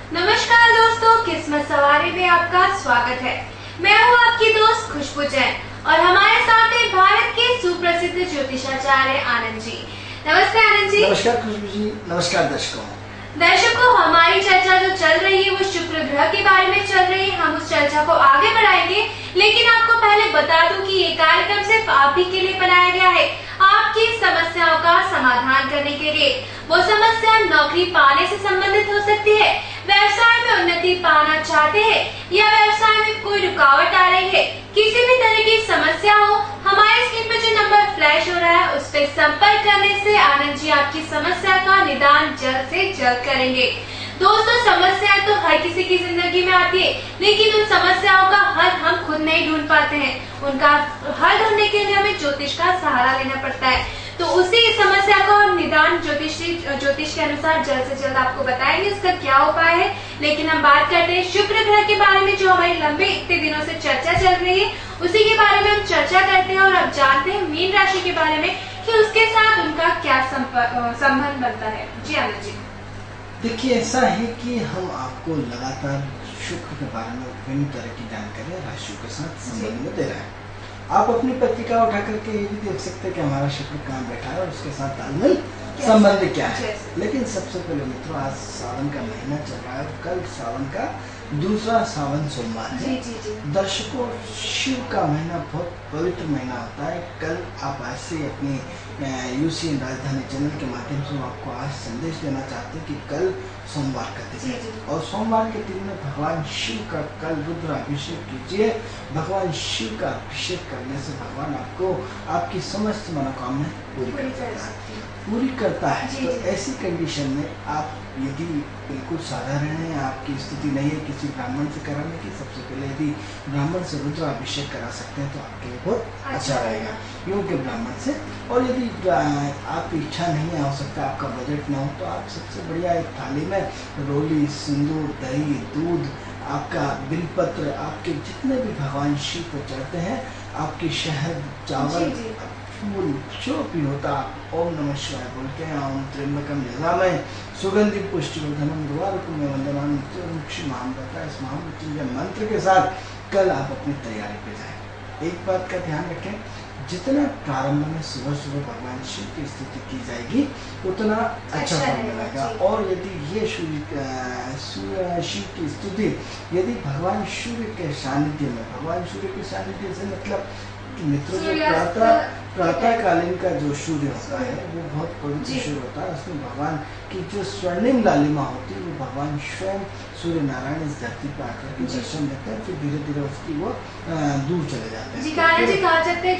नमस्कार दोस्तों, किस्मत सवारी में आपका स्वागत है। मैं हूँ आपकी दोस्त खुशबू जैन और हमारे साथ है भारत के सुप्रसिद्ध ज्योतिषाचार्य आनंद जी। नमस्ते आनंद जी। नमस्कार खुशबू जी। नमस्कार दर्शकों, हमारी चर्चा जो चल रही है वो शुक्र ग्रह के बारे में चल रही है। हम उस चर्चा को आगे बढ़ाएंगे, लेकिन आपको पहले बता दूं कि ये कार्यक्रम सिर्फ आप ही के लिए बनाया गया है, आपकी समस्याओं का समाधान करने के लिए। वो समस्या नौकरी पाने से संबंधित हो सकती है, व्यवसाय में उन्नति पाना चाहते हैं या व्यवसाय में कोई रुकावट आ रही है, किसी भी तरह की समस्या हो, हमारे स्क्रीन पे जो नंबर फ्लैश हो रहा है उस पर संपर्क करने से आनंद जी आपकी समस्या का निदान जल्द से जल्द करेंगे। दोस्तों, समस्याएं तो हर किसी की जिंदगी में आती है, लेकिन उन समस्याओं का हल हम खुद नहीं ढूंढ पाते हैं। उनका हल ढूंढने के लिए हमें ज्योतिष का सहारा लेना पड़ता है। तो उसी समस्या को हम निदान ज्योतिष के अनुसार जल्द से जल्द आपको बताएंगे इसका क्या उपाय है। लेकिन हम बात करते हैं शुक्र ग्रह के बारे में, जो हमारी लंबे इतने दिनों से चर्चा चल रही है, उसी के बारे में हम चर्चा करते हैं। और अब जानते हैं मीन राशि के बारे में कि उसके साथ उनका क्या संबंध बनता है। जी आनंद जी। देखिए, ऐसा है कि हम आपको लगातार शुक्र के बारे में विभिन्न तरह की जानकारी राशियों के साथ संबंध में दे रहे हैं। आप अपनी पत्रिका उठा करके ये भी देख सकते हैं कि हमारा शुक्र कहाँ बैठा है और उसके साथ तालमेल संबंध क्या है। लेकिन सबसे पहले मित्रों, आज सावन का महीना चल रहा है। कल सावन का दूसरा सावन सोमवार है। दर्शकों, शिव का महीना बहुत पवित्र महीना होता है। कल आप आज से अपनी यूसी राजधानी चैनल के माध्यम से आपको आज संदेश देना चाहते हैं कि कल सोमवार का दिन है और सोमवार के दिन में भगवान शिव का कल रुद्र अभिषेक कीजिए। भगवान शिव का अभिषेक करने से भगवान आपको आपकी समस्त मनोकामनाएं पूरी करता है। तो ऐसी कंडीशन में आप यदि बिल्कुल साधारण है, आपकी स्थिति नहीं है किसी ब्राह्मण से कराने की, सबसे पहले यदि ब्राह्मण से रुद्र अभिषेक करा सकते हैं तो आपके लिए बहुत अच्छा रहेगा, योग्य ब्राह्मण से। और यदि आपकी इच्छा नहीं है, हो सकता है आपका बजट ना हो, तो आप सबसे बढ़िया एक थाली में रोली, सिंदूर, दही, दूध, आपका बिलपत्र, आपके जितने भी भगवान शिव को चढ़ते हैं, आपकी शहद, चावल, फूल, जो भी होता, ओम नमः शिवाय बोल के ओम त्र्यंबकम यजामहे सुगंधि पुष्टिवर्धनम उर्वारुकम वंदनामि इस महामृत्युंजय मंत्र के साथ कल आप अपनी तैयारी पे जाएं। एक बात का ध्यान रखें, जितना प्रारंभ में सुबह सुबह भगवान शिव की स्तुति की जाएगी उतना अच्छा फल मिलेगा। और यदि ये शिव की स्तुति यदि भगवान सूर्य के सानिध्य में, भगवान सूर्य के सानिध्य से मतलब मित्रों, जो प्रातःकालीन का जो सूर्य होता है वो बहुत पवित्र सूर्य होता है। उसमें भगवान की जो स्वर्णिम लालिमा होती है वो भगवान स्वयं सूर्य नारायण इस धरती पर आकर के दर्शन देते हैं, फिर धीरे धीरे उसकी वो दूर चले जाते हैं। जी कहा जाता है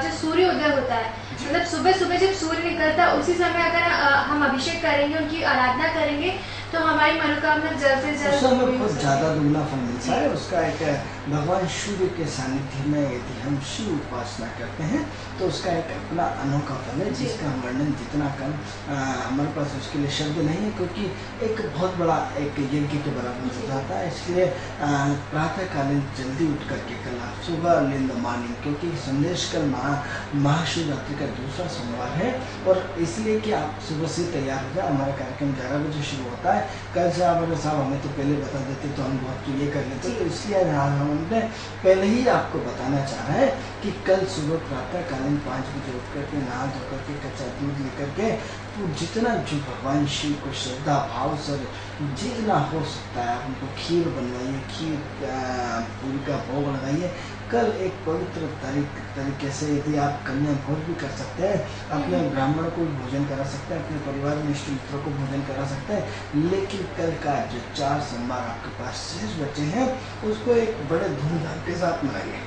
जो सूर्य उदय होता है, मतलब सुबह सुबह जब सूर्य निकलता है उसी समय अगर हम अभिषेक करेंगे, उनकी आराधना करेंगे, तो हमारी मनोकामना जल्द से जल्द हमें बहुत ज्यादा दुगना फल मिलता है। उसका एक भगवान सूर्य के सानिध्य में यदि हम शिव उपासना करते हैं तो उसका एक अपना अनोखा फल है, जिसका वर्णन जितना कम हमारे पास उसके लिए शब्द नहीं है, क्योंकि एक बहुत बड़ा एक यज्ञ के बराबर हो जाता है। इसलिए प्रातःकालीन जल्दी उठ करके कल आप सुबह इन द मॉर्निंग, क्योंकि संदेश कल महाशिवरात्रि का दूसरा सोमवार है और इसलिए कि आप सुबह से तैयार हो जाए। हमारा कार्यक्रम 11 बजे शुरू होता है। कल से आप साहब हमें तो पहले बता देते तो हम बहुत ये कर लेते, तो इसलिए हमने पहले ही आपको बताना चाह रहे हैं कि कल सुबह प्रातःकालीन 5 बजे उठ करके नहा धो करके कच्चा दूध लेकर के तो जितना जो भगवान शिव को श्रद्धा भाव से जितना हो सकता है आप उनको खीर बनवाइए, खीर पूरी का भोग लगाइए। कल एक पवित्र तरीके से यदि आप कन्या भोज भी कर सकते हैं, अपने ब्राह्मण को भी भोजन करा सकते हैं, अपने परिवार में इष्ट मित्रों को भोजन करा सकते हैं। लेकिन कल का जो 4 सोमवार आपके पास शेष बचे हैं उसको एक बड़े धूमधाम के साथ मनाइए।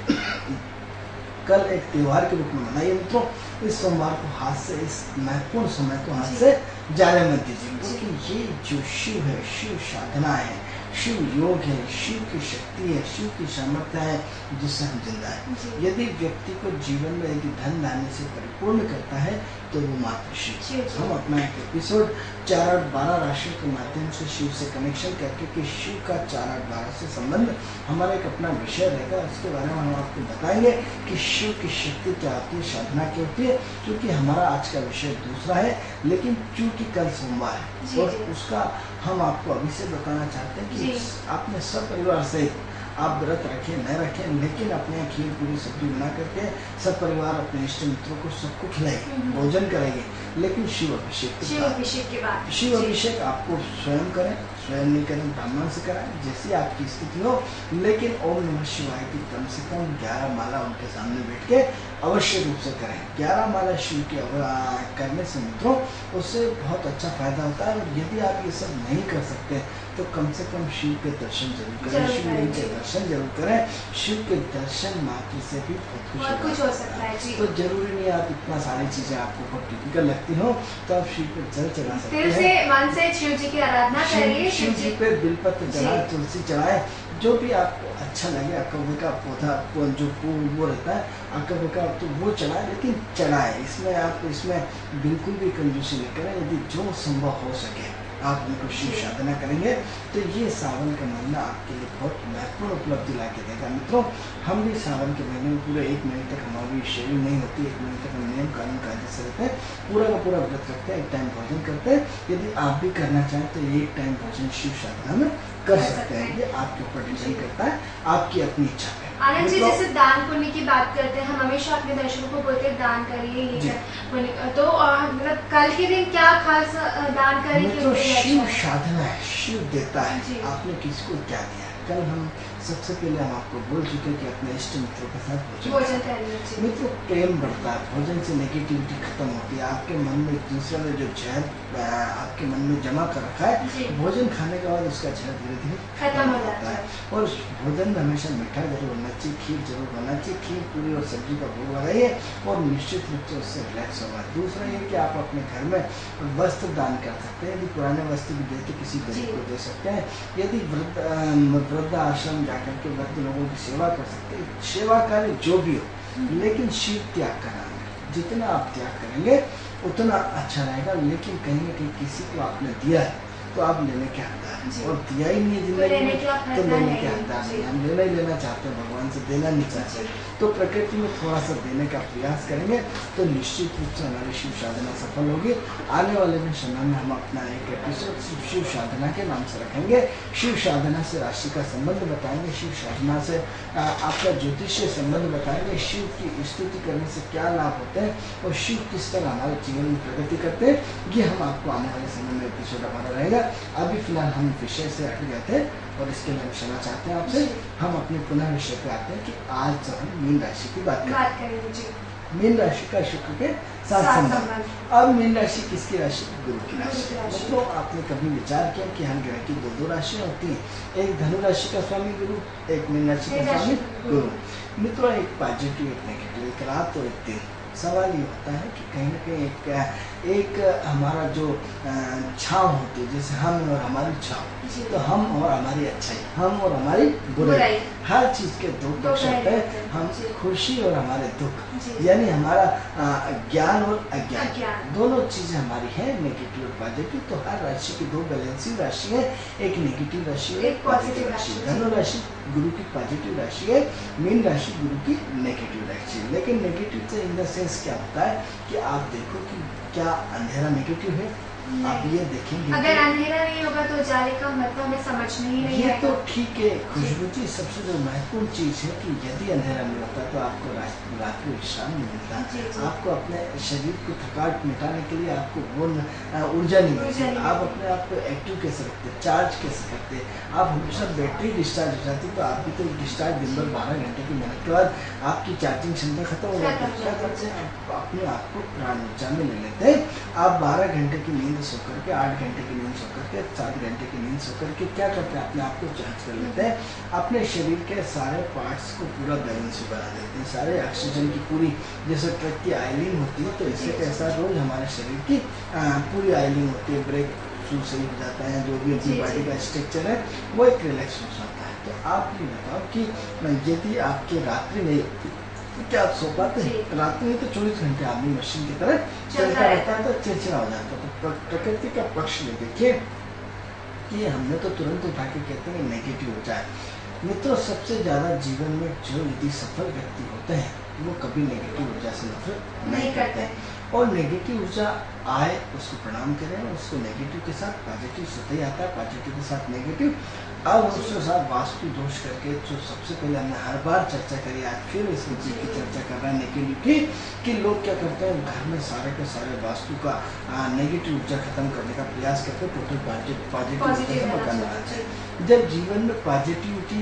कल एक त्योहार के रूप में मनाइए मित्रों। इस सोमवार को हाथ से, इस महत्वपूर्ण समय को हाथ से जाने मत दीजिए, क्योंकि ये जो शिव है, शिव साधना है, शिव योग है, शिव की शक्ति है, शिव की सामर्थ्य है जिससे हम जिंदा है। यदि व्यक्ति को जीवन में यदि धन लाने से परिपूर्ण करता है तो वो मात्र शिव। शिव जी। हम अपना एक एपिसोड 4 8 12 राशियों के माध्यम से शिव से कनेक्शन करके कि शिव का 4 8 12 से संबंध हमारा एक अपना विषय रहेगा। उसके बारे में हम आपको बताएंगे कि शिव की शक्ति क्या होती है, साधना क्या होती है, क्योंकि हमारा आज का विषय दूसरा है। लेकिन चूंकि कल सोमवार है और उसका हम आपको अभी से बताना चाहते हैं कि अपने सब परिवार सहित आप व्रत रखें न रखें, लेकिन अपने खीर पूरी सब्जी बना करके सब परिवार अपने इष्ट मित्रों को सबको खिलाएंगे, भोजन करेंगे। लेकिन शिव अभिषेक के बाद शिव अभिषेक आपको स्वयं करें, स्वयं नहीं करें ब्राह्मण से कराएं, जैसी आपकी स्थिति हो। लेकिन ओम नमः शिवाय की कम से कम 11 माला उनके सामने बैठ के अवश्य रूप से करें। 11 माला शिव की करने से मित्रों उससे बहुत अच्छा फायदा होता है। और यदि आप ये सब नहीं कर सकते तो कम से कम शिव के दर्शन जरूर करें, शिवलिंग के दर्शन जरूर करें। शिव के दर्शन मात्र से भी बहुत कुछ हो सकता है। तो जरूरी नहीं आप इतना सारी चीजें आपको बहुत टिपिकल लगती हो तो आप शिव पे जल चढ़ा सकते हैं, मन से शिव जी की आराधना करिए, शिव जी पे बिलपत्र चढ़ाए, तुलसी चढ़ाए, जो भी आपको अच्छा लगे। अकबे का पौधा जो वो रहता है अकबे का, तो वो चढ़ाए, लेकिन चढ़ाए। इसमें आप बिल्कुल भी कंजूसी नहीं करें। यदि जो संभव हो सके आप उनको शिव साधना करेंगे तो ये सावन का महीना आपके लिए बहुत महत्वपूर्ण उपलब्धि ला के देगा। मित्रों हम भी सावन के महीने में पूरे 1 महीने तक हमारी शेयरिंग नहीं होती, 1 महीने तक हम नियम कानून कायदे से रहते हैं, पूरा का पूरा व्रत रखते हैं, 1 टाइम भोजन करते हैं। यदि आप भी करना चाहें तो 1 टाइम भोजन शिव साधना में कर सकते हैं। ये आपके ऊपर डिपेंड करता है, आपकी अपनी इच्छा पे। आनंद जी, जैसे दान पुण्य की बात करते हैं, हम हमेशा अपने दर्शकों को बोलते हैं दान करिए ये पुण्य, तो मतलब कल के दिन क्या खास दान करें? शिव साधना है, शिव देता है, आपने किसी को क्या दिया। कल हम सबसे पहले हम आपको बोल चुके कि अपने इष्ट मित्रों के साथ भोजन करिए। मित्रों प्रेम बढ़ता है, भोजन से नेगेटिविटी खत्म होती है। आपके मन में दूसरे ने जो जहर आपके मन में जमा कर रखा है, भोजन खाने के बाद उसका जहर धीरे धीरे खत्म हो जाता है। और उस भोजन में हमेशा मीठा जरूर होना चाहिए, खीर जरूर होना चाहिए। खीर पूरी और सब्जी का भोग लगाइए और निश्चित रूप से उससे रिलैक्स होगा। दूसरा ये कि आप अपने घर में वस्त्र दान कर सकते हैं। यदि पुराने वस्त्र भी देते किसी गरीब को दे सकते हैं। यदि वृद्ध आश्रम जाकर के वृद्ध लोगों की सेवा कर सकते हैं, सेवा कार्य जो भी हो, लेकिन शिव त्याग का नाम है। जितना आप त्याग करेंगे उतना अच्छा रहेगा। लेकिन कहीं ना कहीं किसी को आपने दिया है तो आप लेने के हकदार हैं, और दिया ही नहीं है जिंदगी में तो लेने के हकदार नहीं। हम लेना ही लेना चाहते हैं, भगवान से देना नहीं चाहते। तो प्रकृति में थोड़ा सा देने का प्रयास करेंगे तो निश्चित रूप से हमारी शिव साधना सफल होगी। आने वाले में समय में हम अपना एक एपिसोड शिव साधना के नाम से रखेंगे। शिव साधना से राशि का संबंध बताएंगे, शिव साधना से आपका ज्योतिषीय संबंध बताएंगे, शिव की स्तुति करने से क्या लाभ होते हैं और शिव किस तरह हमारे जीवन में प्रगति करते हैं। ये हम आपको आने वाले समय में एपिसोड हमारा रहेगा। अभी फिलहाल हम विषय से हट गए थे और इसके लिए हम क्षमा चाहते हैं आपसे। हम अपने पुनः विषय पे आते हैं कि आज जो हम मीन राशि की बात करेंगे। मीन राशि का शुक्र के साथ संबंध। अब मीन राशि किसकी राशि? गुरु की राशि। तो आपने कभी विचार किया कि हर ग्रह की 2 राशियां होती हैं, एक धनु राशि का स्वामी गुरु, एक मीन राशि का स्वामी गुरु। मित्रों एक पॉजिटिव, एक नेगेटिव, एक रात और एक दिन। सवाल ये होता है कि कहीं ना कहीं एक हमारा जो छाव होती है, जैसे हम और हमारी छाव, तो हम और हमारी अच्छाई, हम और हमारी बुराई, हर चीज के 2 पक्ष होते हैं। हम खुशी और हमारे दुख, यानी हमारा ज्ञान और अज्ञान, दोनों चीजें हमारी हैं, नेगेटिव और पॉजिटिव। तो हर राशि की 2 बैलेंसिंग राशि है, एक नेगेटिव राशि है, एक पॉजिटिव राशि। धनु राशि गुरु की पॉजिटिव राशि है, मीन राशि गुरु की नेगेटिव राशि है। लेकिन नेगेटिव से इन द सेंस क्या होता है कि आप देखो कि क्या अंधेरा नेगेटिव है? आप ये देखेंगे अगर अंधेरा नहीं होगा तो उजाले का मतलब हमें समझ नहीं ये तो ठीक है। खुशबू जी सबसे जो महत्वपूर्ण चीज है कि यदि अंधेरा नहीं होता तो आपको रात्रि विश्राम नहीं मिलता, आपको अपने शरीर को थकावट मिटाने के लिए आपको वो ऊर्जा नहीं मिलती, आप अपने आप को एक्टिव कैसे रखते, चार्ज कैसे करते। आप हमेशा बैटरी डिस्चार्ज हो जाती, तो आप भी तो डिस्चार्ज दिन भर 12 घंटे की मेहनत के बाद आपकी चार्जिंग क्षमता खत्म हो जाती है। क्या करते हैं? आप अपने आप को प्राण ऊर्जा में ले लेते हैं। आप 12 घंटे की नींद सो करके, 8 घंटे की नींद सो करके, 7 घंटे की नींद सो करके क्या करते हैं? अपने आप को चार्ज कर लेते हैं, अपने शरीर के सारे पार्ट्स को पूरा बैलेंस बना देते हैं, सारे ऑक्सीजन की पूरी, जैसे ट्रक की ऑयलिंग होती है तो इससे कैसा रोज हमारे शरीर की पूरी ऑयलिंग होती है, ब्रेक थ्रू सही हो जाता है, जो भी अपनी बॉडी का स्ट्रक्चर है वो एक रिलैक्स हो जाता है। तो आप ये बताओ कि यदि आपकी रात्रि में तो क्या आप सो पाते हैं? रात में तो 24 घंटे आदमी मशीन की तरह चलता रहता है तो चिड़चिड़ा हो जाता है। तो प्रकृति का पक्ष में देखिए कि हमने तो तुरंत उठा के कहते हैं नेगेटिव ऊर्जा है। मित्रों, सबसे ज्यादा जीवन में जो यदि सफल व्यक्ति होते हैं वो कभी नेगेटिव ऊर्जा से नफरत नहीं करते हैं। और नेगेटिव ऊर्जा आए उसको प्रणाम करें, उसको नेगेटिव के साथ पॉजिटिव स्वतः ही आता है, पॉजिटिव के साथ नेगेटिव। अब उसके साथ वास्तु दोष करके जो सबसे पहले हमने हर बार चर्चा करी, आज फिर इस मुद्दे की चर्चा कर रहे हैं नेगेटिव की कि लोग क्या करते हैं घर में सारे के सारे वास्तु का नेगेटिव ऊर्जा खत्म करने का प्रयास करते हैं, टोटल पॉजिटिव करना है। जब जीवन में पॉजिटिविटी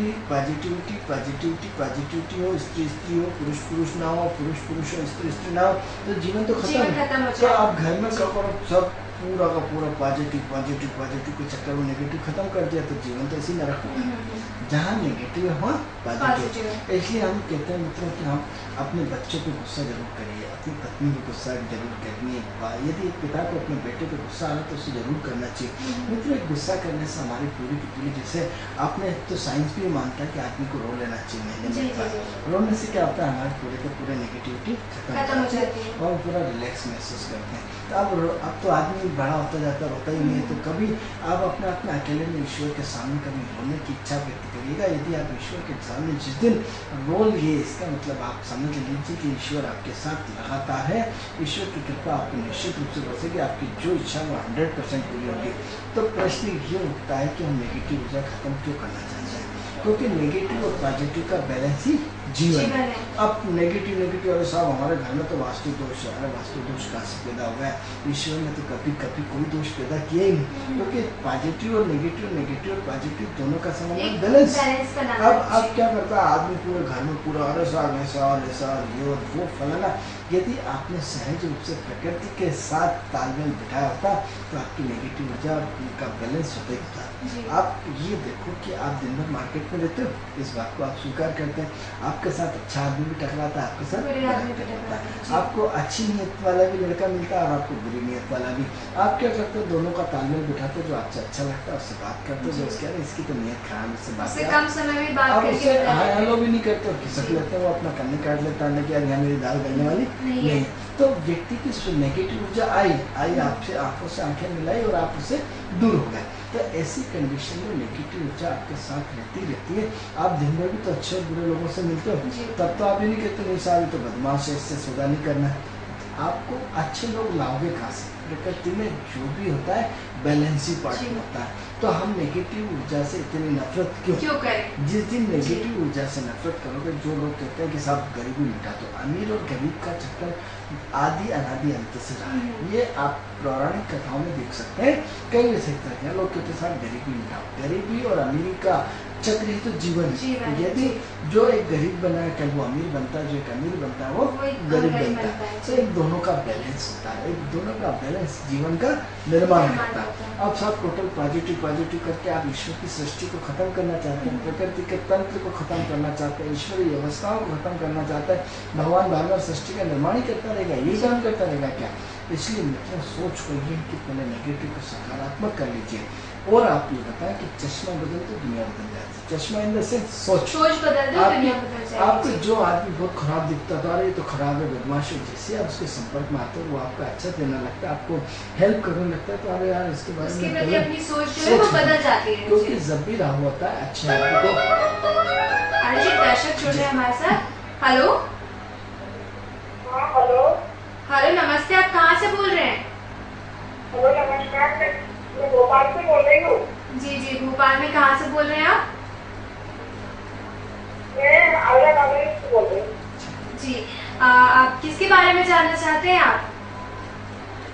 हो, स्त्री हो, पुरुष ना हो, पुरुष हो, स्त्री ना हो, तो जीवन तो खत्म है। तो आप घर में क्या करो, सब पूरा का पूरा पॉजिटिव के चक्कर में नेगेटिव खत्म कर दिया तो जीवन तो ऐसी नरक होगा। जहाँ नेगेटिव है वहाँ पॉजिटिव। इसलिए हम कहते हैं मित्रों कि हम अपने बच्चों पे गुस्सा जरूर करिए, अपनी पत्नी पे गुस्सा जरूर करिए। यदि एक पिता को अपने बेटे पे गुस्सा आ रहा तो उसे जरूर करना चाहिए। मित्रों, गुस्सा करने से हमारी पूरी की पूरी, जैसे आपने तो साइंस भी मानता है कि आदमी को रो लेना चाहिए महीने में। रोने से क्या होता है, हमारे पूरे के पूरे नेगेटिविटी खत्म हो जाती है और पूरा रिलैक्स महसूस करते हैं। तो अब तो आदमी बड़ा होता जाता, रोता ही नहीं है। तो कभी आप अपने अकेले में ईश्वर के सामने कभी रोने की इच्छा व्यक्त करिएगा। यदि आप ईश्वर के सामने जिस दिन रो लिए, इसका मतलब आप समझ लीजिए कि ईश्वर आपके साथ लगातार है। ईश्वर की कृपा आपको निश्चित रूप से बरसेगी, आपकी जो इच्छा वो 100% पूरी होगी। तो प्रश्न ये उठता है कि हम नेगेटिव ऊर्जा खत्म क्यों करना चाहते हैं? क्योंकि नेगेटिव और पॉजिटिव का बैलेंस ही जीवन है। अब नेगेटिव अरे साहब हमारे घर में तो वास्तु दोष है। अरे वास्तु दोष कहाँ से पैदा हुआ है? ईश्वर ने तो कभी कोई दोष पैदा किया ही नहीं। क्योंकि पॉजिटिव और नेगेटिव और पॉजिटिव दोनों का संबंध बैलेंस। अब क्या करता है आदमी पूरे घर में पूरा अरे साहब ऐसा ये और वो फलाना। यदि आपने सहज रूप से प्रकृति के साथ तालमेल बिठाया होता तो आपकी नेगेटिव ऊर्जा का बैलेंस होता ही होता। आप ये देखो कि आप दिन भर मार्केट में रहते हो, इस बात को आप स्वीकार करते हैं। आपके साथ अच्छा आदमी भी टकराता है, आपके साथ टकराता है। आपको अच्छी नीयत वाला भी लड़का मिलता है और आपको बुरी नीयत वाला भी। आप क्या करते हो, दोनों का तालमेल बिठाते हो, जो आपसे अच्छा लगता है उससे बात करते हो, जो उसके इसकी तो नीयत खराब, इससे बात हेलो भी नहीं करते हो, खिसक लेते हो, वो अपना कन्ने काट लेता है कि यहाँ मेरी दाल गलने वाली नहीं। तो व्यक्ति की नेगेटिव ऊर्जा आई आपसे आंखों से आंखें मिलाई और आप उससे दूर हो गए। तो ऐसी कंडीशन में नेगेटिव ऊर्जा आपके साथ रहती है। आप दिन भर भी तो अच्छे और बुरे लोगों से मिलते हो, तब तो आप ये नहीं कहते नहीं साहब तो बदमाश है, इससे सौदा नहीं करना है। आपको अच्छे लोग लाओगे कहाँ से? प्रकृति में जो भी होता है बैलेंस ही पार्ट में होता है। तो हम नेगेटिव ऊर्जा से इतनी नफरत क्यों करें? जिस दिन नेगेटिव ऊर्जा से नफरत करोगे, जो लोग कहते हैं कि साहब गरीबी मिटा दो, अमीर और गरीब का चक्कर आदि अनादि अंत से रहा है। ये आप पौराणिक कथाओं में देख सकते हैं। कई ऐसे तरह लोग कहते हैं साहब गरीबी मिटाओ। गरीबी और अमीरी का चक्र ही तो जीवन है। यदि जो एक गरीब बना है कल वो अमीर बनता है, जो एक अमीर बनता है वो गरीब बनता है। तो एक दोनों का बैलेंस होता है, एक दोनों का बैलेंस जीवन का निर्माण होता है। अब सब टोटल पॉजिटिव करके आप ईश्वर की सृष्टि को खत्म करना चाहते हैं, प्रकृति के तंत्र को खत्म करना चाहते हैं, ईश्वरीय व्यवस्थाओं को खत्म करना चाहते हैं। भगवान बार सृष्टि का निर्माण ही करता रहेगा, यही काम करता रहेगा क्या? इसलिए मित्रों सोच को ये कि पहले नेगेटिव को सकारात्मक कर लीजिए। और आप ये बताएं कि चश्मा बदल तो दुनिया बदल जाती है। चश्मा इन द सेंस सोच बदल दो दुनिया बदल जाएगी। आपको जो आदमी बहुत खराब दिखता था, अरे तो खराब है, बदमाश है, जैसे आप उसके संपर्क में आते हो वो आपका अच्छा देना लगता है, आपको हेल्प करने लगता है, तो अरे यार इसके बारे में अपनी सोच जो है वो बदल जाती है। क्योंकि जब भी राहु होता है अच्छे आदमी को। दर्शक जुड़ रहे हैं हमारे साथ। हेलो हेलो नमस्ते, आप कहाँ से बोल रहे हैं? हेलो नमस्कार, मैं भोपाल से बोल रही हूँ। जी भोपाल में कहाँ से बोल रहे हैं आप? मैं औरंगाबाद से बोल रही हूँ। जी आप किसके बारे में जानना चाहते हैं आप?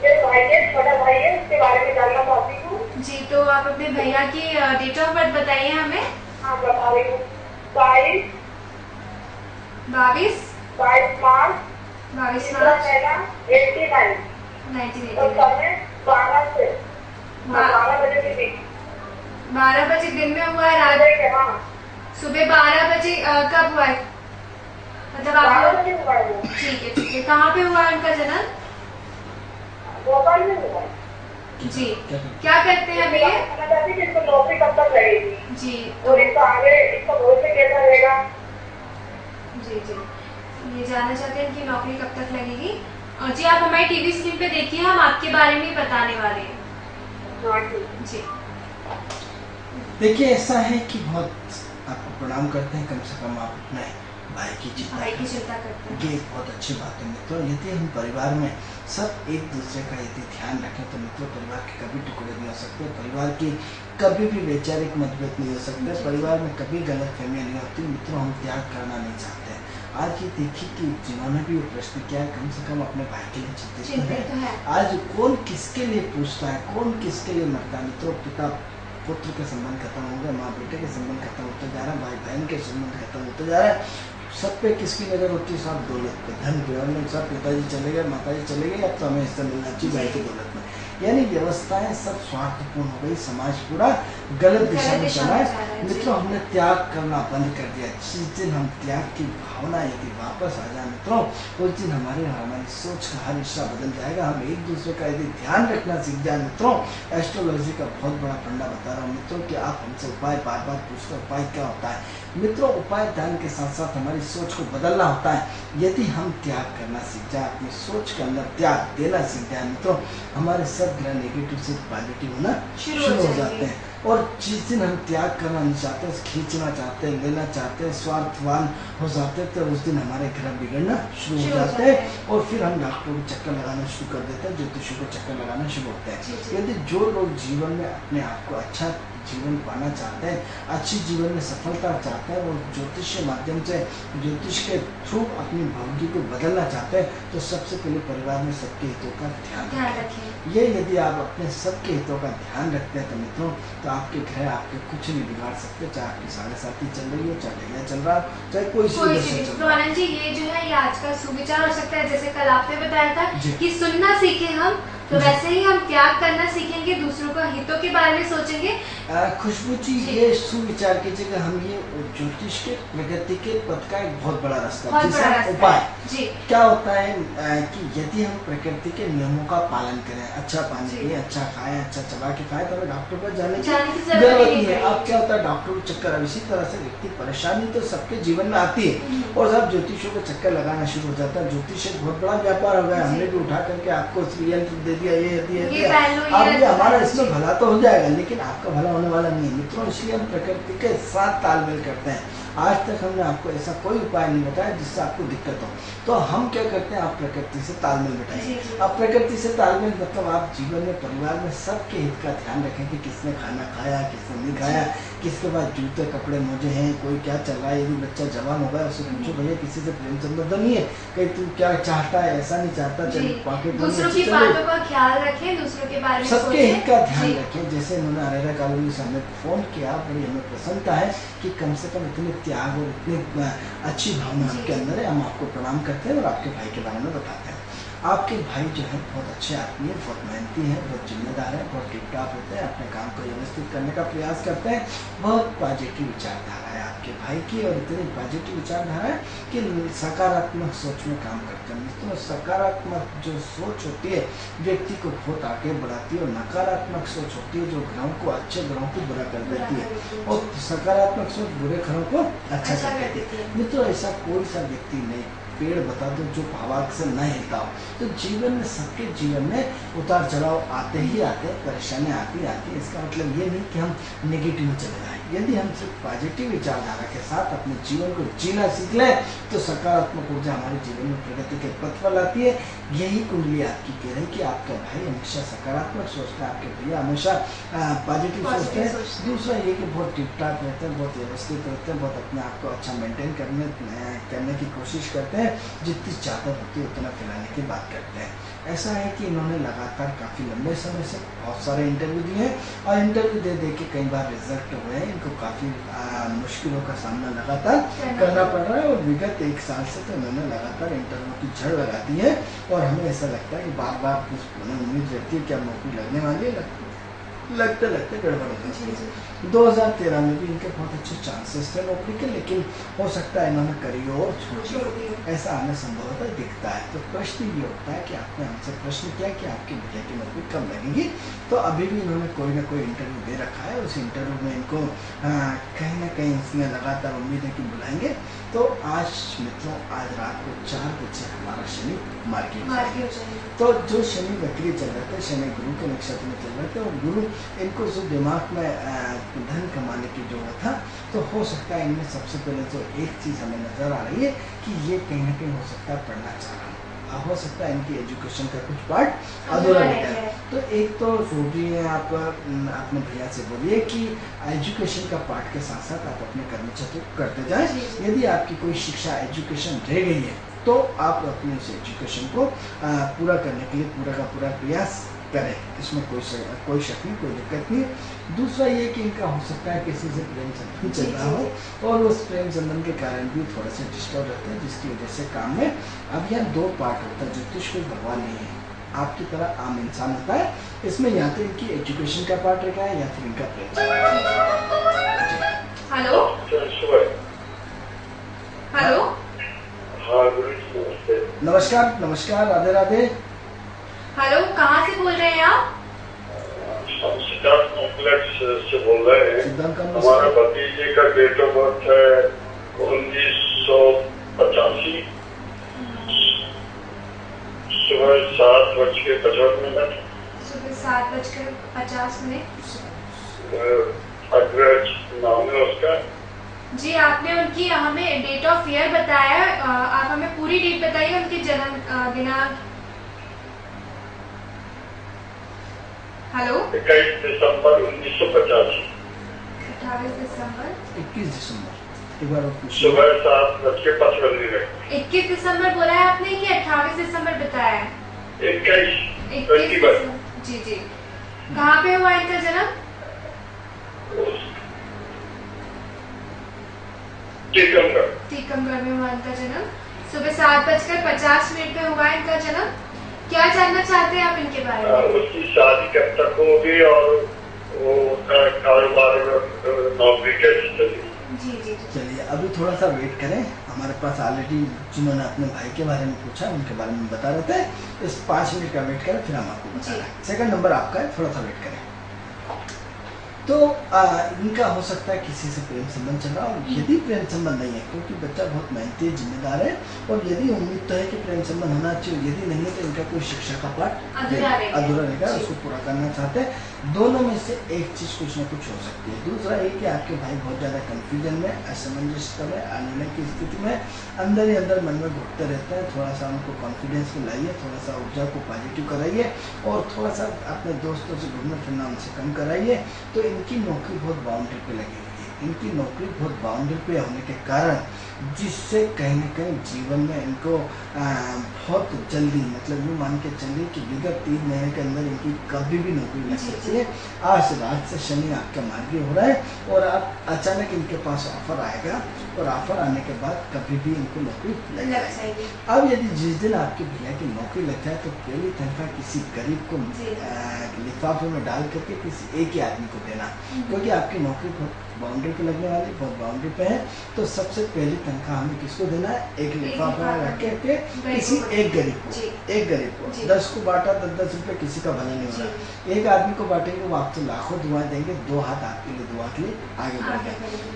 मेरे भाई है, छोटा भाई है, उसके बारे में जानना चाहती हूँ। जी तो आप अपने भैया की डेट ऑफ बर्थ बताइए हमें। हाँ बता रही हूँ। 22 मार्च 1989। 12 बजे के बीच। 12 बजे दिन में हुआ है रात? हाँ सुबह 12 बजे कब हुआ है? मतलब आप 12 बजे हुआ है वो। ठीक है। कहाँ पे हुआ है उनका जन्म? भोपाल में हुआ है। जी क्या करते हैं भैया? इसको नौकरी कब तक रहेगी जी और इसको आगे इसको भविष्य कैसा रहेगा? जी ये जानना चाहते हैं कि नौकरी कब तक लगेगी। जी आप हमारी टीवी स्क्रीन पे देखिए, हम आपके बारे में ही बताने वाले हैं। हाँ ठीक। जी देखिए ऐसा है कि बहुत आपको प्रणाम करते हैं, कम से कम आप अपने भाई की चिंता भाई की करें। चिंता करते हैं। ये एक बहुत अच्छी बात है मित्रों। यदि हम परिवार में सब एक दूसरे का यदि ध्यान रखें तो मित्रों परिवार के कभी टुकड़े नहीं हो सकते, परिवार की कभी भी वैचारिक मतभेद नहीं हो सकते, परिवार में कभी गलत फहमियाँ नहीं होती। मित्रों हम त्याग करना नहीं चाहते। आज ये देखिए कि जिन्होंने भी ये प्रश्न किया है कम से कम अपने भाई के लिए चिंतित चिंतित तो है। है। आज कौन किसके लिए पूछता है, कौन किसके लिए मरता है। मित्रों पिता पुत्र के संबंध खत्म हो गए, माँ बेटे के संबंध खत्म होते जा रहा है, भाई बहन के संबंध खत्म होते जा रहा है। सब पे किसकी नजर होती है, सब दौलत पे, धन पे। और लोग सब पिताजी चले गए, माताजी चले गई, अब तो हमें हिस्सा मिलना चाहिए भाई की दौलत में। यानी व्यवस्थाएं सब स्वार्थपूर्ण हो गई, समाज पूरा गलत दिशा में चला है। मित्रों हमने त्याग करना बंद कर दिया। जिस दिन हम त्याग की भावना यदि वापस आ जाए मित्रों, उस दिन हमारी और हमारी सोच का हर हिस्सा बदल जाएगा। हम एक दूसरे का यदि ध्यान रखना सीख जाए मित्रों, एस्ट्रोलॉजी का बहुत बड़ा फंडा बता रहा हूँ मित्रों कि आप हमसे उपाय बार बार पूछते हो उपाय क्या होता है। मित्रों उपाय ध्यान के साथ साथ हमारी सोच को बदलना होता है। यदि हम त्याग करना सीख जाए, अपनी सोच के अंदर त्याग देना सीख जाए मित्रों, हमारे सब ग्रह नेगेटिव से पॉजिटिव होना शुरू हो जाते हैं। और जिस दिन हम त्याग करना नहीं चाहते, खींचना चाहते हैं, लेना चाहते हैं, स्वार्थवान हो जाते हैं, तो उस दिन हमारे ग्रह बिगड़ना शुरू हो जाते हैं। और फिर हम डॉक्टरों को चक्कर लगाना शुरू कर देते हैं, ज्योतिषियों को चक्कर लगाना शुरू होते हैं। यदि जो लोग जीवन में अपने आप को अच्छा जीवन पाना चाहते हैं, अच्छी जीवन में सफलता चाहते हैं, वो ज्योतिष के माध्यम से, ज्योतिष के थ्रू अपनी भाग्य को बदलना चाहते हैं, तो सबसे पहले परिवार में सबके हितों का ध्यान रखें। ये यदि आप अपने सबके हितों का ध्यान रखते हैं तो मित्रों, तो आपके ग्रह आपके कुछ नहीं बिगाड़ सकते। चाहे आपकी 7.5 चल रही हो, चाहे नया चल रहा हो, चाहे कोई तो आनंद जी ये जो है ये आज का सुविचार हो सकता है, जैसे कल आपने बताया था कि सुनना सीखे हम, तो वैसे ही हम त्याग करना सीखेंगे, दूसरों का हितों के बारे में सोचेंगे। खुशबू जी ये सुविचार कीजिएगा, हम ये ज्योतिष के प्रगति के पथ का एक बहुत बड़ा रास्ता है। उपाय क्या होता है कि यदि हम प्रकृति के नियमों का पालन करें, अच्छा पानी पिए, अच्छा खाएं, अच्छा चबा के खाएं, तो हमें डॉक्टर पर जाने की जरूरत नहीं है। अब क्या होता है डॉक्टर को चक्कर, अब इसी तरह से व्यक्ति परेशानी तो सबके जीवन में आती है और सब ज्योतिषों को चक्कर लगाना शुरू हो जाता है। ज्योतिष एक बहुत बड़ा व्यापार हो गया, हमने भी उठा करके आपको यंत्र दे दिया, ये दिया, अब ये हमारा इसमें भला तो हो जाएगा लेकिन आपका भला होने वाला नहीं है मित्रों। इसलिए हम प्रकृति के साथ तालमेल करते हैं। आज तक हमने आपको ऐसा कोई उपाय नहीं बताया जिससे आपको दिक्कत हो, तो हम क्या करते हैं, आप प्रकृति से तालमेल बिठाइए। अब प्रकृति से तालमेल मतलब आप जीवन में, परिवार में सबके हित का ध्यान रखें कि किसने खाना खाया, किसने नहीं खाया, किसके पास जूते कपड़े मोजे हैं, कोई क्या चल रहा है। यदि बच्चा जवान हो गया उससे पूछो भैया किसी से प्रेम संबंध नहीं है, कहीं तू क्या चाहता है, ऐसा नहीं चाहता, चल पॉकेट दूसरों की बातों का ख्याल रखें, दूसरों के बारे में सबके हित का ध्यान रखें। जैसे इन्होंने अरेरा कॉलोनी से हमें फोन किया, बड़ी हमें प्रसन्नता है कि कम से कम इतने त्याग और इतनी अच्छी भावना आपके अंदर है। हम आपको प्रणाम करते हैं और आपके भाई के बारे में बताते हैं। आपके भाई जो है बहुत अच्छे आदमी है, बहुत मेहनती है, बहुत जिम्मेदार है, बहुत टिप टॉप होते हैं, अपने काम को व्यवस्थित करने का प्रयास करते हैं। बहुत पॉजिटिव विचारधारा है आपके भाई की और इतनी पॉजिटिव विचारधारा है कि सकारात्मक सोच में काम करते हैं। तो सकारात्मक जो सोच होती है व्यक्ति को बहुत आगे बढ़ाती है और नकारात्मक सोच होती है जो ग्रहों को, अच्छे ग्रहों को बुरा कर देती है और सकारात्मक सोच बुरे ग्रहों को अच्छा कर देती है। मित्रों ऐसा कोई सा व्यक्ति नहीं, पेड़ बता दो जो भावार्थ से न हिलता हो। तो जीवन में, सबके जीवन में उतार चढ़ाव आते ही आते, परेशानियां आती है। इसका मतलब ये नहीं कि हम नेगेटिव में चले जाएं। यदि हम सिर्फ पॉजिटिव विचारधारा के साथ अपने जीवन को जीना सीख लें तो सकारात्मक ऊर्जा हमारे जीवन में प्रगति के पथ पर लाती है। यही कुंडली आपकी कह रही है कि आपका भाई हमेशा सकारात्मक सोचता है, आपके भैया हमेशा पॉजिटिव सोचते हैं। दूसरा ये कि बहुत टिप टॉप रहते हैं, बहुत व्यवस्थित रहते हैं, बहुत अपने आप को अच्छा मेंटेन करने की कोशिश करते हैं, जितनी चादर होती है उतना फैलाने की बात करते हैं। ऐसा है कि इन्होंने लगातार काफ़ी लंबे समय से बहुत सारे इंटरव्यू दिए हैं और इंटरव्यू दे दे के कई बार रिजल्ट हुए हैं। इनको काफ़ी मुश्किलों का सामना लगातार करना पड़ रहा है और विगत 1 साल से तो इन्होंने लगातार इंटरव्यू की झड़ लगा दी है और हमें ऐसा लगता है कि बार बार उन्हें उम्मीद रहती है कि अब नौकरी लगने वाली है, लगते गड़बड़ हो जाती है। 2013 में भी इनके बहुत अच्छे चांसेस थे नौकरी के, लेकिन हो सकता है इन्होंने करी और छोड़ दी, ऐसा हमें संभवतः दिखता है। तो प्रश्न ये होता है कि आपने हमसे प्रश्न किया कि आपके भैया की नौकरी कब लगेगी, तो अभी भी इन्होंने कोई ना कोई इंटरव्यू दे रखा है। उस इंटरव्यू में इनको कहीं ना कहीं इसमें लगातार उम्मीद है कि बुलाएंगे। तो तो आज मित्रों, आज रात को 4 बजे हमारा शनि मार्गी हो जाएगा। तो जो शनि वक्री चल रहे थे, शनि गुरु के नक्षत्र में चल रहे थे, और गुरु इनको जो दिमाग में धन कमाने की जो था, तो हो सकता है इनमें सबसे पहले जो एक चीज़ हमें नजर आ रही है कि ये कहीं ना कहीं हो सकता है पढ़ना चाह रहा हूँ, हो सकता है इनकी एजुकेशन का कुछ पार्ट अधूरा निकला। तो एक तो बोलिए, आप अपने भैया से बोलिए कि एजुकेशन का पार्ट के साथ साथ आप अपने कर्म क्षेत्र करते जाएं। यदि आपकी कोई शिक्षा एजुकेशन रह गई है तो आप अपने उस एजुकेशन को पूरा करने के लिए पूरा का पूरा प्रयास करें, इसमें कोई शक नहीं, कोई दिक्कत नहीं। दूसरा ये कि इनका हो सकता है किसी से प्रेम संबंध चल रहा हो और उस प्रेम संबंध के कारण भी थोड़ा सा डिस्टर्ब रहते हैं, जिसकी वजह से काम में अब यहाँ 2 पार्ट होता है। ज्योतिष कोई भगवान नहीं है, आपकी तरह आम इंसान होता है। इसमें या तो इनकी एजुकेशन का पार्ट रखा है या फिर इनका प्रेम। हेलो हेलो, हाँ गुरु जी नमस्ते। नमस्कार नमस्कार, राधे राधे। हेलो, कहाँ से बोल रहे हैं आप? हम सिद्धार्थ कॉम्प्लेक्स से बोल रहे हैं। सिद्धांत हमारा भतीजे का डेट ऑफ बर्थ है 1985, सुबह 7:50। सुबह 7:50। अग्रज नाम है उसका। जी, आपने उनकी हमें डेट ऑफ ईयर बताया, आप हमें पूरी डेट बताइए, उनकी जन्म दिनांक। हेलो, 21 दिसंबर 1985, 28 दिसंबर 21 दिसंबर, एक बार और पूछिए। सुबह 7:55। 21 दिसंबर बोला है आपने कि 28 दिसंबर बताया है? 21 दिसंबर। जी जी, कहाँ पे हुआ इनका जन्म? टीकमगढ़ में हुआ इनका जन्म। सुबह 7:50 पे हुआ इनका जन्म। क्या जानना चाहते हैं आप इनके बारे में? उसकी शादी कब तक होगी और वो कारोबार नौकरी कैसी चली? जी जी जी, चलिए अभी थोड़ा सा वेट करें, हमारे पास ऑलरेडी जिन्होंने अपने भाई के बारे में पूछा उनके बारे में बता रहे थे। इस 5 मिनट का वेट करें, फिर हम आपको बता रहे हैं। सेकंड नंबर आपका है, थोड़ा सा वेट करें। तो इनका हो सकता है किसी से प्रेम संबंध चल रहा हो, यदि प्रेम संबंध नहीं है, क्योंकि बच्चा बहुत मेहनती जिम्मेदार है, और यदि उम्मीद तो है कि प्रेम संबंध होना चाहिए, यदि नहीं है तो इनका कोई शिक्षा का पाठ अधूरा रहेगा, उसको पूरा करना चाहते हैं। दोनों में से एक चीज कुछ ना कुछ हो सकती है। दूसरा ये कि आपके भाई बहुत ज्यादा कंफ्यूजन में, असमंजसता में, आने की स्थिति में अंदर ही अंदर मन में घुटते रहते हैं। थोड़ा सा उनको कॉन्फिडेंस में लाइए, थोड़ा सा ऊर्जा को पॉजिटिव कराइए, और थोड़ा सा अपने दोस्तों से घूमना फिरना उनसे कम कराइए। तो इनकी नौकरी बहुत बाउंड्री पे लगी हुई है, इनकी नौकरी बहुत बाउंड्री पे होने के कारण जिससे कहीं न कहीं जीवन में इनको बहुत जल्दी, मतलब यूँ मान के चलिए कि विगत 3 महीने के अंदर इनकी कभी भी नौकरी लग सकती है। आज रात से शनि आपका मार्गी हो रहा है और आप अचानक इनके पास ऑफर आएगा, और ऑफर आने के बाद कभी भी इनको नौकरी लग जाएगी। अब यदि जिस दिन आपके भैया की नौकरी लग जाए तो पहली तनख्वाह किसी गरीब को लिफाफे में डाल करके किसी एक ही आदमी को देना, क्योंकि आपकी नौकरी बहुत बाउंड्री पे लगने वाली, बहुत बाउंड्री पे है। तो सबसे पहली तनख्वाह हमें किसको देना है? एक लिफाफा रख के किसी एक गरीब को 10 को बांटा, 10 रुपए, किसी का भला नहीं हो रहा। एक आदमी को बांटेंगे, वो आपको लाखों दुआएं देंगे, 2 हाथ आपके लिए दुआ के लिए आगे बढ़ गए।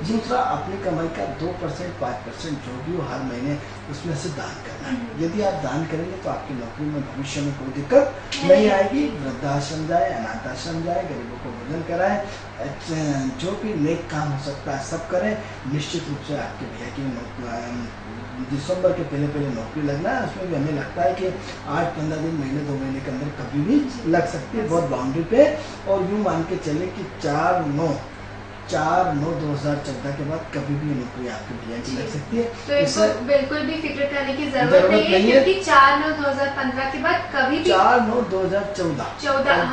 दूसरा, अपनी कमाई का 2% 5% जो भी हो हर महीने उसमें से दान करना है। यदि आप दान करेंगे तो आपकी नौकरी में भविष्य में कोई दिक्कत नहीं आएगी। वृद्धाश्रम जाए, अनाथ आश्रम जाए, गरीबों को भोजन कराए, जो भी नेक काम हो सकता है सब करें। निश्चित रूप से आपके भैया की दिसंबर के पहले नौकरी लगना है। उसमें भी हमें लगता है कि 8-15 दिन, महीने 2 महीने के अंदर कभी भी लग सकती है, बहुत बाउंड्री पे। और यूँ मान के चले कि 4/9/2014 के बाद कभी भी नौकरी आपके भैया की लग सकती है। तो इनको बिल्कुल भी फिक्र करने की जरूरत नहीं है, क्योंकि 4/9/2015 के बाद कभी भी 4/9/2014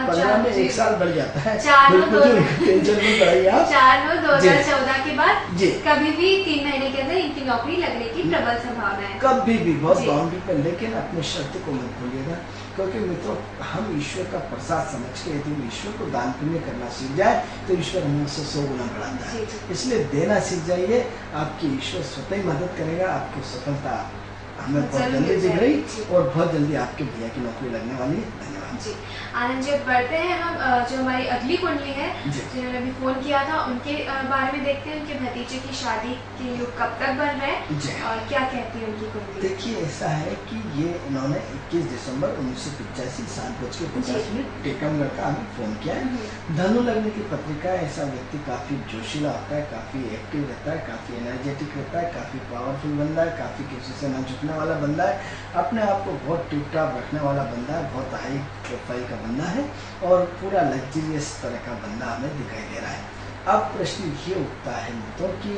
15 में 1 साल बढ़ जाता है। 4/9/2014 के बाद कभी भी 3 महीने के अंदर इनकी नौकरी लगने की प्रबल संभावना है, कभी भी, बहुत बाउंड्री पे। लेकिन अपने शर्त को मत भूलिएगा, क्योंकि मित्रों हम ईश्वर का प्रसाद समझ के यदि ईश्वर को दान पुण्य करना सीख जाए तो ईश्वर हमें उससे 100 गुना बढ़ाता है। इसलिए देना सीख जाइए, आपकी ईश्वर स्वतः ही मदद करेगा। आपकी सफलता हमें बहुत जल्दी दिख रही, और बहुत जल्दी आपके भैया की नौकरी लगने वाली है। धन्यवाद। होगा। जी आनंद जी, अब बढ़ते हैं हम जो हमारी अगली कुंडली है, जी। जिन्होंने अभी फोन किया था, उनके बारे में देखते हैं। उनके भतीजे की शादी के योग कब तक बन रहे हैं जी। और क्या कहती है उनकी कुंडली? देखिए ऐसा है कि ये इन्होंने 21 दिसंबर 1985 7:50 टेकमगढ़ का हमें फोन किया है। धनु लग्न की पत्रिका। ऐसा व्यक्ति काफी जोशीला होता है, काफी एक्टिव रहता है, काफी एनर्जेटिक रहता है, काफी पावरफुल बंदा है, काफी किसी से न झुकने वाला बंदा है, अपने आप को बहुत टिप टॉप रखने वाला बंदा है, बहुत हाई प्रोफाइल का बंदा है और पूरा लग्जरियस तरह का बंदा हमें दिखाई दे रहा है। अब प्रश्न ये उठता है मित्रों कि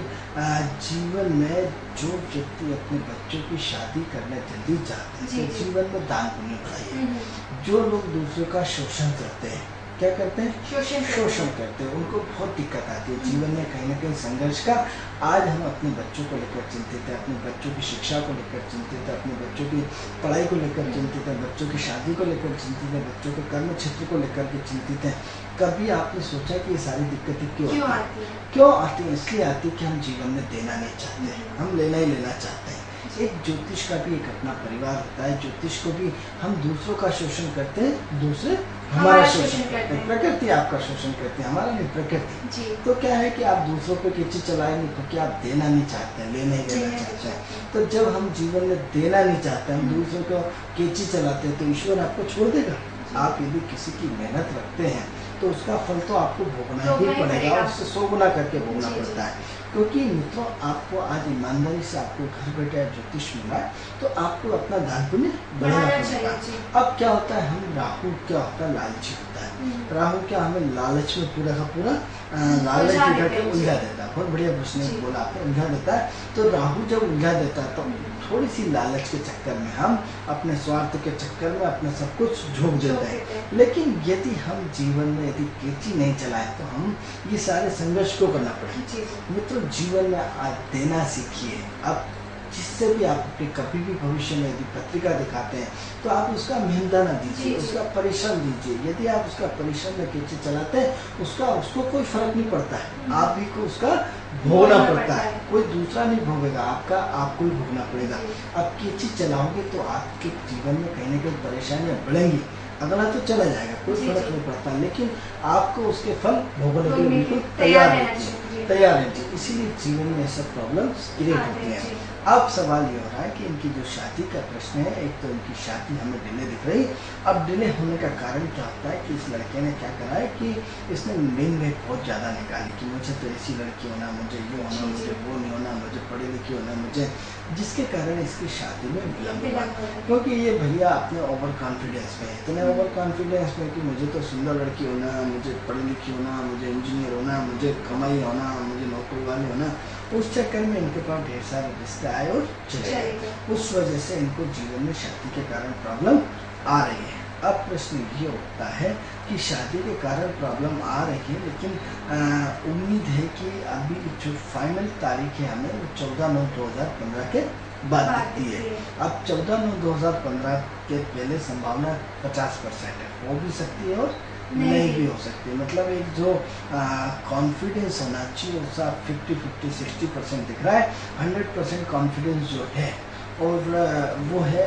जीवन में जो व्यक्ति अपने बच्चों की शादी करना जल्दी चाहते हैं तो जीवन में दान पुण्य बढ़ाइए। जो लोग दूसरों का शोषण करते हैं, क्या करते हैं? शोषण करते हैं। उनको बहुत दिक्कत आती है जीवन में, कहीं ना कहीं संघर्ष का। आज हम अपने बच्चों को लेकर चिंतित है, अपने बच्चों की शिक्षा को लेकर चिंतित है, अपने बच्चों की पढ़ाई को लेकर चिंतित है, बच्चों की शादी को लेकर चिंतित है, बच्चों के कर्म क्षेत्र को लेकर के चिंतित है। कभी आपने सोचा कि ये सारी दिक्कतें क्यों आती है? क्यों आती है? इसलिए आती है कि हम जीवन में देना नहीं चाहते, हम लेना ही लेना चाहते हैं। एक ज्योतिष का भी एक अपना परिवार होता है। ज्योतिष को भी हम दूसरों का शोषण करते हैं, दूसरे हमारा शोषण करते हैं। प्रकृति आपका शोषण करती है, हमारा नहीं, प्रकृति। तो क्या है कि आप दूसरों पे किसी चलाएंगे तो क्या आप देना नहीं चाहते, लेना ही लेना चाहते हैं। तो जब हम जीवन में देना नहीं चाहते, हम दूसरों को केची चलाते हैं तो ईश्वर आपको छोड़ देगा। आप यदि किसी की मेहनत रखते हैं तो उसका फल तो आपको भोगना ही पड़ेगा और उससे 100 गुना करके भोगना पड़ता है। क्योंकि मित्रों आपको आज ईमानदारी से आपको घर बैठे ज्योतिष मिला है तो आपको अपना दान पुण्य बढ़ाना पड़ेगा। अब क्या होता है, हम राहु क्या होता है, लालची होता है। राहु क्या हमें लालच में पूरा का पूरा लालच दिखा के उलझा देता है। बहुत बढ़िया प्रश्न बोला आपने, उलझा देता है। तो राहु जब उलझा देता है तो थोड़ी सी लालच के चक्कर में हम अपने स्वार्थ के चक्कर में अपने सब कुछ झोंक देते हैं। लेकिन यदि हम जीवन में यदि केची नहीं चलाए तो हम ये सारे संघर्ष को करना पड़ेगा। मित्रों जीवन में आज देना सीखिए। अब जिससे भी आप अपने कभी भी भविष्य में यदि पत्रिका दिखाते हैं तो आप उसका मेहनताना दीजिए, उसका परिश्रम दीजिए। यदि आप उसका परिश्रम में केची चलाते हैं उसको कोई फर्क नहीं पड़ता है, आप ही को उसका भोगना पड़ता है, कोई दूसरा नहीं भोगेगा, आपको ही भोगना पड़ेगा। अब केची चलाओगे तो आपके जीवन में कहीं ना कहीं परेशानियां बढ़ेंगी, अगला तो चला जाएगा, कोई फर्क नहीं पड़ता, लेकिन आपको उसके फल भोगने के लिए बिल्कुल तैयार रहना चाहिए। इसीलिए जीवन में सब प्रॉब्लम्स क्रिएट होती हैं। अब सवाल ये हो रहा है कि इनकी जो शादी का प्रश्न है, एक तो इनकी शादी हमें डिले दिख रही। अब डिले होने का कारण क्या होता है कि इस लड़के ने क्या करा है कि इसने लिंग में बहुत ज़्यादा निकाली कि मुझे तो ऐसी लड़की होना, मुझे ये होना, मुझे वो नहीं होना, मुझे पढ़ी लिखी होना, मुझे, जिसके कारण इसकी शादी में विलम्ब हुआ। क्योंकि ये भैया अपने ओवर कॉन्फिडेंस में, इतने ओवर कॉन्फिडेंस में कि मुझे तो सुंदर लड़की होना, मुझे पढ़ी लिखी होना, मुझे इंजीनियर होना, मुझे कमाई होना, मुझे नौकरी वाले होना, उस चक्कर में इनके पास ढेर सारे रिश्ते आए और चले गए। उस वजह से इनको जीवन में शादी के कारण प्रॉब्लम आ रही है। अब प्रश्न ये उठता है कि शादी के कारण प्रॉब्लम आ रही है, लेकिन उम्मीद है कि अभी जो फाइनल तारीख है हमें वो 14/9/2015 के बाद दिखती है। अब 14/9/2015 के पहले संभावना 50% है, हो भी सकती है और नहीं भी हो सकती। मतलब एक जो कॉन्फिडेंस होना चाहिए उसका 50-60% दिख रहा है। 100% कॉन्फिडेंस जो है और वो है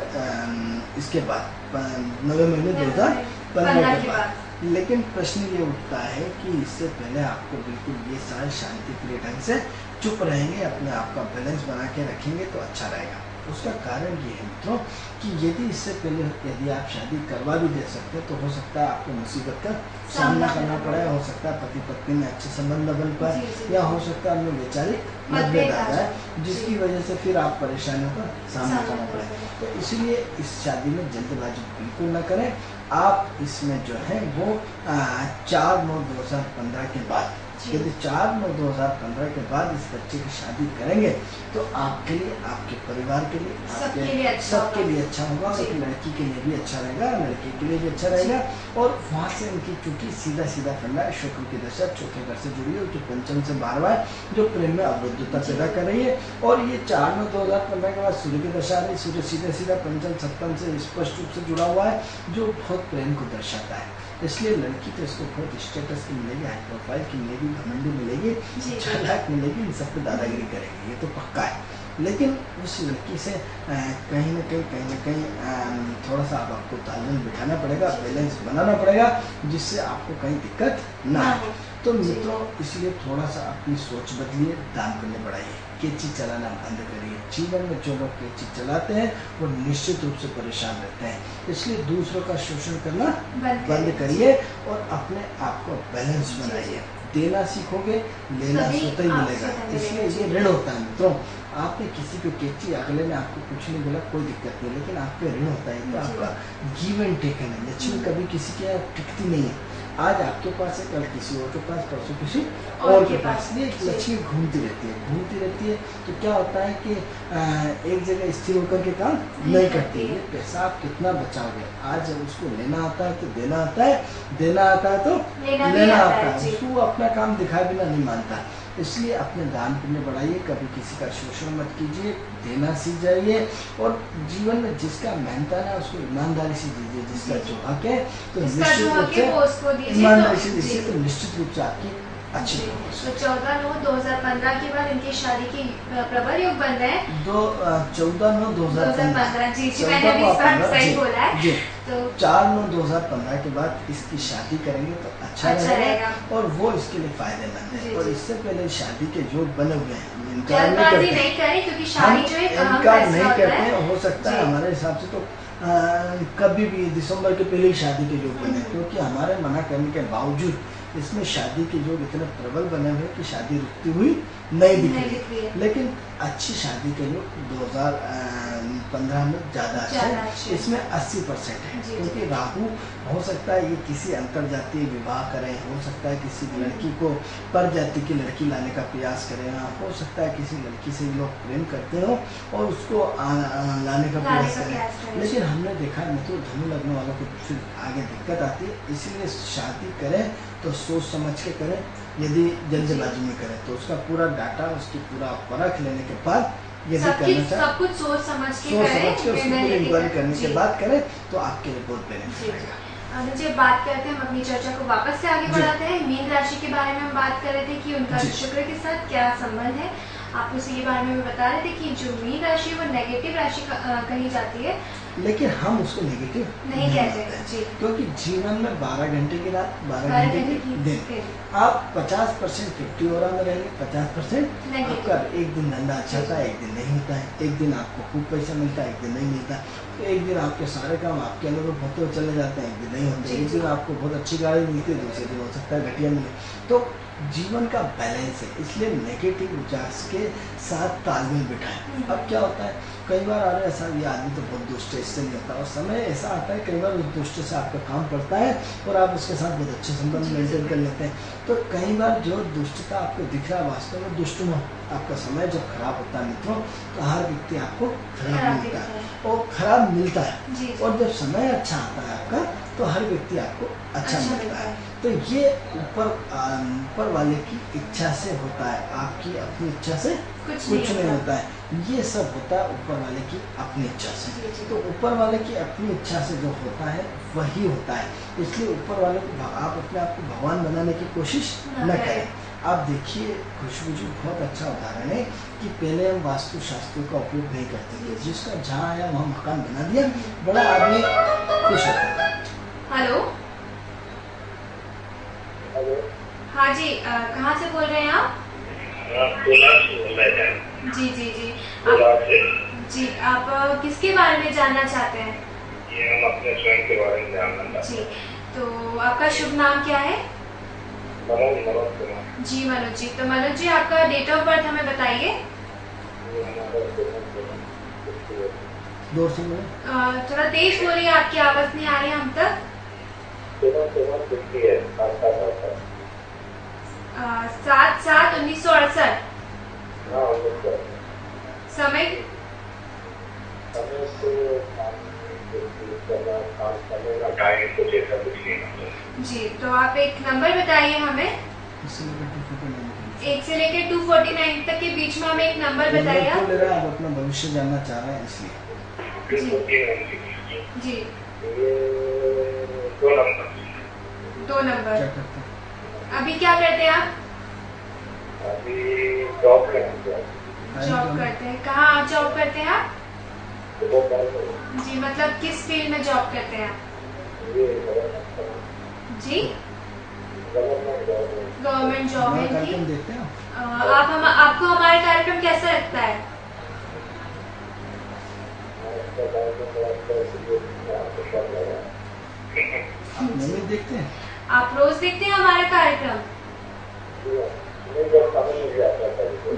इसके बाद नवंबर 2015 के बाद। लेकिन प्रश्न ये उठता है कि इससे पहले आपको बिल्कुल ये सारे शांतिप्रिय ढंग से चुप रहेंगे, अपने आप का बैलेंस बना के रखेंगे तो अच्छा रहेगा। उसका कारण ये है मित्रों कि यदि इससे पहले यदि आप शादी करवा भी दे सकते हैं तो हो सकता है आपको मुसीबत का सामना करना पड़े, हो सकता है पति पत्नी में अच्छे संबंध न बन पाए, या हो सकता है उनमें वैचारिक मतभेद आ जाए जिसकी वजह से फिर आप परेशानियों का सामना करना पड़े। तो इसलिए इस शादी में जल्दबाजी बिल्कुल न करें। आप इसमें जो है वो 4/9/2015 के बाद, यदि 4/9/2015 के बाद इस बच्चे की शादी करेंगे तो आपके लिए, आपके परिवार के लिए, सबके लिए अच्छा होगा। और लड़की के लिए भी अच्छा रहेगा, लड़के के लिए भी अच्छा रहेगा। और वहाँ से इनकी चूंकि सीधा सीधा फंडा है, शुक्र की दशा चौथे घर से जुड़ी है, जो पंचम से 12वां है, जो प्रेम में अवरुद्धता पैदा कर रही है। और ये 4/9/2015 के बाद सूर्य की दशा आ रही, सूर्य सीधे सीधा पंचम सप्तम से स्पष्ट रूप से जुड़ा हुआ है, जो बहुत प्रेम को दर्शाता है। इसलिए लड़की तो इसको बहुत स्टेटस की मिलेगी, हाई प्रोफाइल की मिलेगी, घमंडी मिलेगी, चालाक मिलेगी, इन सब पे दादागिरी करेगी, ये तो पक्का है। लेकिन उस लड़की से कहीं ना कहीं थोड़ा सा आपको तालमेल बिठाना पड़ेगा, बैलेंस बनाना पड़ेगा, जिससे आपको कहीं दिक्कत ना आए। तो मित्रों, इसलिए थोड़ा सा अपनी सोच बदलिए, दान पुण्य बढ़ाइए, केची चलाना बंद करिए। जीवन में जो लोग केची चलाते हैं वो निश्चित रूप से परेशान रहते हैं, इसलिए दूसरों का शोषण करना बंद करिए और अपने आप को बैलेंस बनाइए। देना सीखोगे, लेना स्वतः ही मिलेगा, इसलिए ये ऋण होता है मित्रों। आपने किसी को केची, अगले ने आपको कुछ नहीं बोला, कोई दिक्कत नहीं, लेकिन आप पे ऋण होता है, तो आपका गिव एंड टेक है। लक्ष्मी कभी किसी के यहाँ टिकती नहीं है, आज आपके पास है, कल किसी और के पास, परसों किसी और के पास। ये लक्ष्मी घूमती रहती है। तो क्या होता है कि एक जगह स्थिर होकर के काम नहीं करती है। पैसा आप कितना बचाओगे, आज उसको लेना आता है तो देना आता है, देना आता है तो लेना आता है, उसको अपना काम दिखाए बिना नहीं मानता। इसलिए अपने दान पुण्य बढ़ाइए, कभी किसी का शोषण मत कीजिए, देना सीख जाइए, और जीवन में जिसका मेहनत है उसको ईमानदारी से दीजिए, जिसका जो हक है तो निश्चित रूप से ईमानदारी से दीजिए, तो निश्चित रूप से आपकी अच्छी। तो 14/9/2015 के बाद इनकी शादी की प्रबल योग बन रहे हैं। 14/9/2015 जी मैंने अभी इस बार सही बोला है। तो 4/9/2015 के बाद इसकी शादी करेंगे तो अच्छा रहेगा और वो इसके लिए फायदेमंद है। और इससे पहले शादी के योग बने हुए हैं, जल्दबाजी नहीं करें, क्योंकि शादी जो है इनकार नहीं करते हैं। हो सकता है हमारे हिसाब से तो कभी भी दिसंबर के पहले ही शादी के योग बने, क्योंकि हमारे मना करने के बावजूद इसमें शादी के योग इतने प्रबल बने हुए कि शादी रुकती हुई नहीं दिख रही है। लेकिन अच्छी शादी के योग 2015 में ज्यादा अच्छे, इसमें 80% है, क्योंकि राहु हो सकता है ये किसी अंतर जातीय विवाह करें, हो सकता है किसी लड़की को पर जाति की लड़की लाने का प्रयास करें, हो सकता है किसी लड़की से लोग प्रेम करते हो और उसको लाने का प्रयास करें। लेकिन हमने देखा तो धनु लग्न वालों को फिर आगे दिक्कत आती है, इसीलिए शादी करें तो सोच समझ के करें। यदि जल्दबाजी में करें तो उसका पूरा डाटा, उसकी पूरा परख लेने के बाद यदि करना चाहे सब कुछ सोच समझ के उसकी पूरी इंक्वायरी करने के बाद करें तो आपके लिए बहुत बेनिफिट रहेगा। मुझे बात करते हैं, हम अपनी चर्चा को वापस से आगे बढ़ाते हैं। मीन राशि के बारे में हम बात कर रहे थे कि उनका शुक्र के साथ क्या संबंध है। आप उसी के बारे में बता रहे थे कि जो मीन राशि वो नेगेटिव राशि कही जाती है, लेकिन हम उसको नेगेटिव नहीं कहते, क्योंकि जीवन में 12 घंटे की रात, 12 घंटे की दिन। आप 50% 50 ओरा में रहेंगे, 50% आपका एक दिन धंधा अच्छा होता है, एक दिन नहीं होता है, एक दिन आपको खूब पैसा मिलता है, एक दिन नहीं मिलता, तो एक दिन आपके सारे काम आपके अनुरूप होते हुए चले जाते हैं, एक दिन नहीं होते, एक दिन आपको बहुत अच्छी गाड़ी मिलती है, दूसरे दिन हो सकता है घटिया मिले। तो जीवन का बैलेंस है, इसलिए नेगेटिव विचार के साथ तालमेल बिठाएं। अब क्या होता है, कई बार आ रहा है ऐसा, ये आदमी तो बहुत दुष्ट है, इससे नहीं होता, और समय ऐसा आता है कई बार उस दुष्ट से आपका काम पड़ता है और आप उसके साथ बहुत अच्छे संबंध मेंटेन कर लेते हैं। तो कई बार जो दुष्टता आपको दिख रहा है वास्तव में दुष्ट न हो। आपका समय जब खराब होता है मित्रों, तो हर व्यक्ति आपको खराब मिलता है और खराब मिलता है, और जब समय अच्छा आता है आपका तो हर व्यक्ति आपको अच्छा मिलता है। तो ये ऊपर वाले की इच्छा से होता है, आपकी अपनी इच्छा से कुछ नहीं होता है। ये सब होता है ऊपर वाले की अपनी इच्छा से। तो ऊपर वाले की अपनी इच्छा से जो होता है वही होता है, इसलिए ऊपर वाले को आप अपने आप को भगवान बनाने की कोशिश न करें। आप देखिए, खुशबू जी बहुत अच्छा उदाहरण है कि पहले हम वास्तु शास्त्रों का उपयोग नहीं करते थे, जिसका जहाँ आया वहाँ मकान बना दिया, बड़ा आदमी खुश होता है। हेलो, हाँ जी, कहाँ से बोल रहे हैं आप? जी जी जी, जी आप किसके बारे में जानना चाहते हैं? ये हम अपने स्वयं के बारे में जानना चाहते हैं। जी, तो आपका शुभ नाम क्या है? मनोज कुमार। जी मनोज जी, तो मनोज जी आपका डेट ऑफ बर्थ हमें बताइए। थोड़ा तेज बोलिए, आपकी आवाज नहीं आ रही है हम तक। 7/7/1968। समय जी, तो आप एक नंबर बताइए हमें, 1 से लेकर 249 तक के बीच में हमें एक नंबर बताइए। आप अपना भविष्य जानना चाह रहे हैं इसलिए। जी, 2 नंबर। 2 नंबर। अभी क्या करते हैं आप? अभी जॉब करते हैं। जॉब करते हैं। कहाँ आप जॉब करते हैं आप? जी, मतलब किस फील्ड में जॉब करते हैं आप? जी, गवर्नमेंट जॉब हमारा है इनकी। कार्यक्रम देखते हैं आपको हमारा कार्यक्रम कैसा लगता है? आप नियमित देखते हैं? आप रोज देखते हैं हमारा कार्यक्रम?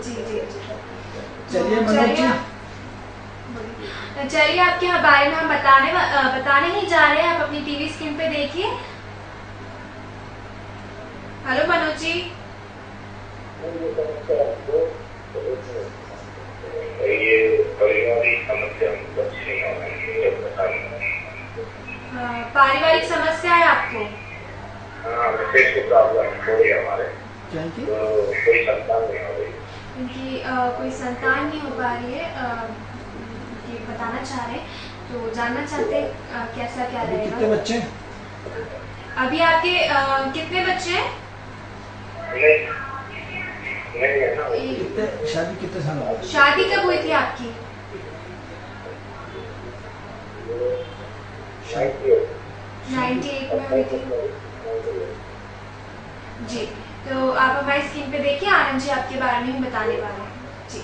जी जी जी। चलिए मनोज जी, चलिए आपके बारे में हम बताने ही जा रहे हैं। आप अपनी टीवी स्क्रीन पे देखिए। हेलो मनोज जी। ये पारिवारिक समस्या पारिवारिक समस्या है आपको? हाँ, फेसबुक प्रॉब्लम हो रही है हमारे, क्या की? तो कोई संतान नहीं हो रही। इनकी कोई संतान नहीं हो पा रही है, ये बताना चाह रहे हैं, तो जानना चाहते हैं कैसा क्या अभी कितने रहेगा। बच्चे हैं? अभी आपके कितने बच्चे हैं? नहीं है ना। कितने शादी कितने साल हो गए? शादी कब हुई थी आपकी? 98 में हुई थी। जी, तो आप हमारी स्क्रीन पे देखिए। आनंद जी आपके बारे में ही बताने वाले हैं। जी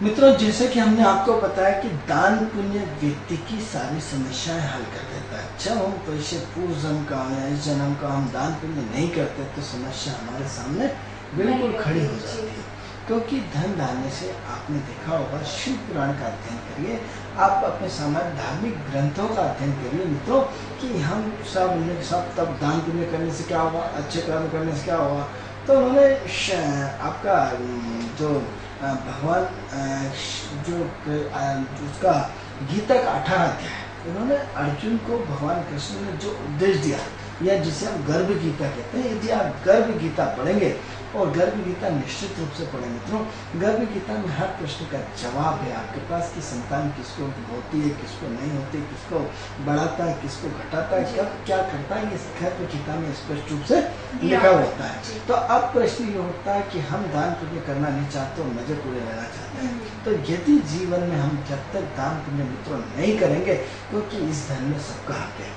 मित्रों, जैसे कि हमने आपको बताया कि दान पुण्य व्यक्ति की सारी समस्याएं हल कर देता है। जब हम पैसे पूर्व जन्म का या इस जन्म का हम दान पुण्य नहीं करते तो समस्या हमारे सामने बिल्कुल खड़ी हो जाती है। क्योंकि धन दाने से आपने देखा होगा, शिव पुराण का अध्ययन करिए, आप अपने सामान्य धार्मिक ग्रंथों का अध्ययन करिए मित्रों, कि हम सब तब दान पुण्य करने से क्या होगा, अच्छे कर्म करने से क्या होगा। तो उन्होंने आपका जो भगवान जो उसका गीता का 18 अध्याय है, उन्होंने अर्जुन को भगवान कृष्ण ने जो उपदेश दिया, या जिसे हम गर्भ गीता कहते हैं, यदि आप गर्भ गीता पढ़ेंगे, और गर्भ गीता निश्चित रूप से पढ़ें मित्रों, गर्भ गीता में हर प्रश्न का जवाब है आपके पास, कि संतान किसको होती है, किसको नहीं होती, किसको बढ़ाता है, किसको घटाता है, कब क्या करता है, ये गर्भ गीता में स्पष्ट रूप से लिखा होता है। तो अब प्रश्न ये होता है कि हम दान पुण्य करना नहीं चाहते और मजे पूरे लेना चाहते हैं, तो यदि जीवन में हम जब तक दान पुण्य मित्रों नहीं करेंगे, क्योंकि इस धन में सबका हक है,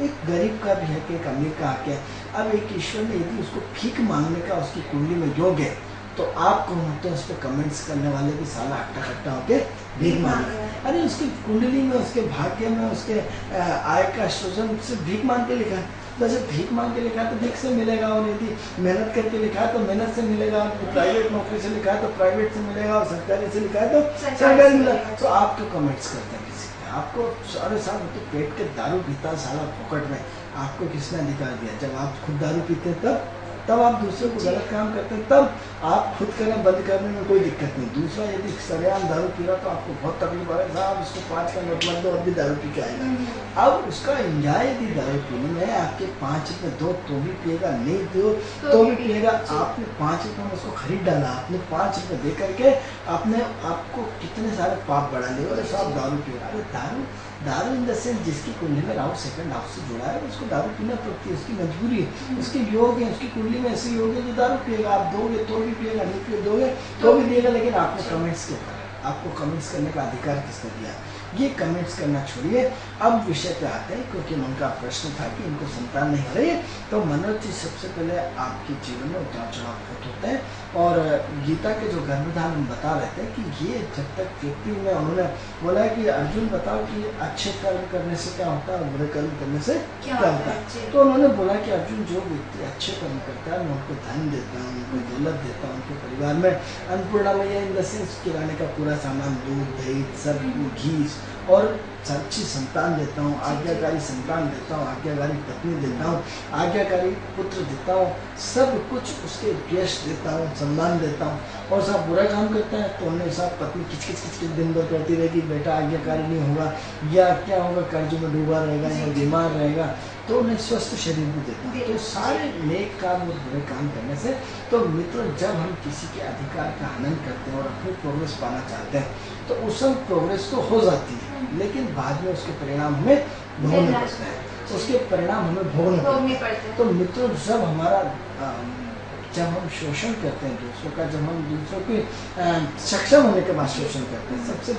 एक गरीब का भी है कि एक अमीर का हक है। अब एक ईश्वर ने यदि उसको भीख मांगने का उसकी कुंडली में योग है, तो आप कौन होते हैं उस पर कमेंट्स करने वाले भी साला अट्टा कट्टा होके भीख मांग रहे हैं। अरे उसकी कुंडली में, उसके भाग्य में, उसके आय का सृजन से भीख मांग के लिखा है। वैसे भीख मांग के लिखा है तो भीख से मिलेगा, और यदि मेहनत करके लिखा है तो मेहनत से मिलेगा, प्राइवेट नौकरी से लिखा है तो प्राइवेट से मिलेगा, और सरकारी से लिखा है तो सरकारी मिलेगा। तो आप क्यों कमेंट्स करते हैं किसी पे? आपको सारे साल तो पेट के दारू पीता साला फोकट में, आपको किसने अधिकार दिया? जब आप खुद दारू पीते तब आप दूसरों को गलत काम करते हैं, तब आप खुद करना बंद करने में कोई दिक्कत नहीं। दूसरा यदि सरेआम दारू पी रहा तो आपको बहुत तकलीफ आ रहा है, साहब इसको 5 का नोट मत दो, अब भी दारू पी के आएगा। अब उसका एंजॉय यदि दारू पीने में आपके 5 रुपये दो तो भी पिएगा, नहीं दो तो भी पिएगा। आपने 5 रुपये में उसको खरीद डाला, आपने 5 रुपये दे करके आपने आपको कितने सारे पाप बढ़ा लिए, और सब दारू पिएगा। अरे दारू इन द सेंस जिसकी कुंडली में राहु सेकंड हाउस से जुड़ा है, उसको दारू पीना पड़ती है, उसकी मजबूरी है, उसके योग है, उसकी कुंडली में ऐसे योग है जो दारू पिएगा। आप दोगे तो भी पिएगा, नहीं दोगे तो भी पिएगा। लेकिन आपने कमेंट्स क्यों करा? आपको कमेंट्स करने का अधिकार किसने दिया? ये कमेंट्स करना छोड़िए, अब विषय पे आते हैं, क्योंकि उनका प्रश्न था कि इनको संतान नहीं हो रही है। तो मनोज जी, सबसे पहले आपके जीवन में उतार चढ़ाव बहुत होते हैं, और गीता के जो गर्भधान हम बता रहे थे कि ये जब तक व्यक्ति में, उन्होंने बोला कि अर्जुन बताओ कि अच्छे कर्म करने से क्या होता है और बुरे कर्म करने से क्या होता है। तो उन्होंने बोला कि अर्जुन, जो व्यक्ति अच्छे कर्म करता है मैं उनको धन देता हूँ, उनको दौलत देता हूँ, उनके परिवार में अन्नपूर्णा मैया इन द सेंस किराने का पूरा सामान, दूध दही सब, घी और अच्छी संतान देता हूँ, आज्ञाकारी संतान देता हूँ, आज्ञाकारी पत्नी देता हूँ, आज्ञाकारी पुत्र देता हूँ, सब कुछ उसके यश देता हूँ, सम्मान देता हूँ। और सब बुरा काम करता है तो उन्हें सब पत्नी किच दिन भर करती रहेगी, बेटा आज्ञाकारी नहीं होगा, या क्या होगा, कर्ज में डूबा रहेगा, या बीमार रहेगा, तो उन्हें स्वस्थ शरीर भी देता हूँ। तो सारे नेक काम और बुरे काम करने से, तो मित्रों, जब हम किसी के अधिकार का हनन करते हैं और अपनी प्रोग्रेस पाना चाहते हैं, तो उस समय प्रोग्रेस तो हो जाती है, लेकिन बाद में उसके परिणाम हमें भोगने पड़ते हैं, उसके परिणाम हमें भोगने पड़ते हैं। तो मित्रों, जब हमारा जब हम शोषण करते हैं दूसरों का, जब हम दूसरों के सक्षम होने के बाद शोषण करते हैं, सबसे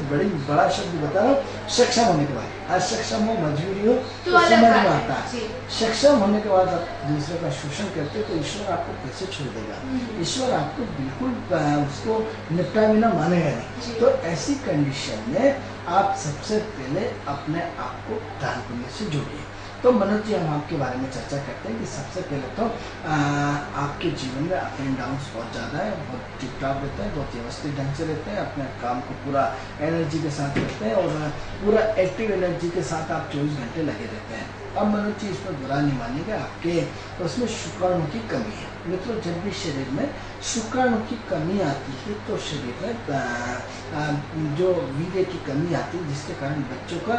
बड़ा शब्द बता रहा हूँ, सक्षम होने के बाद। असक्षम हो, मजबूरी हो तो अलग समझ बात में है। आता है। जी। सक्षम होने के बाद आप दूसरे का शोषण करते हैं तो ईश्वर आपको कैसे छोड़ देगा? ईश्वर आपको बिल्कुल उसको निपटा बिना मानेगा नहीं। जी। तो ऐसी कंडीशन में आप सबसे पहले अपने आप को दान पुण्य से जोड़िए। तो मनोज जी, हम आपके बारे में चर्चा करते हैं कि सबसे पहले तो आपके जीवन में अप एंड डाउन बहुत ज़्यादा है, बहुत टिप टॉप रहते हैं, बहुत व्यवस्थित ढंग से रहते हैं, अपने काम को पूरा एनर्जी के साथ करते हैं और पूरा एक्टिव एनर्जी के साथ आप 24 घंटे लगे रहते हैं। अब मनोज जी, इसमें बुरा नहीं मानेंगे, आपके उसमें शुक्राणु की कमी है। मित्रों, जब भी शरीर में शुक्राणु की कमी आती है तो शरीर में जो वीर्य की कमी आती है, जिसके कारण बच्चों का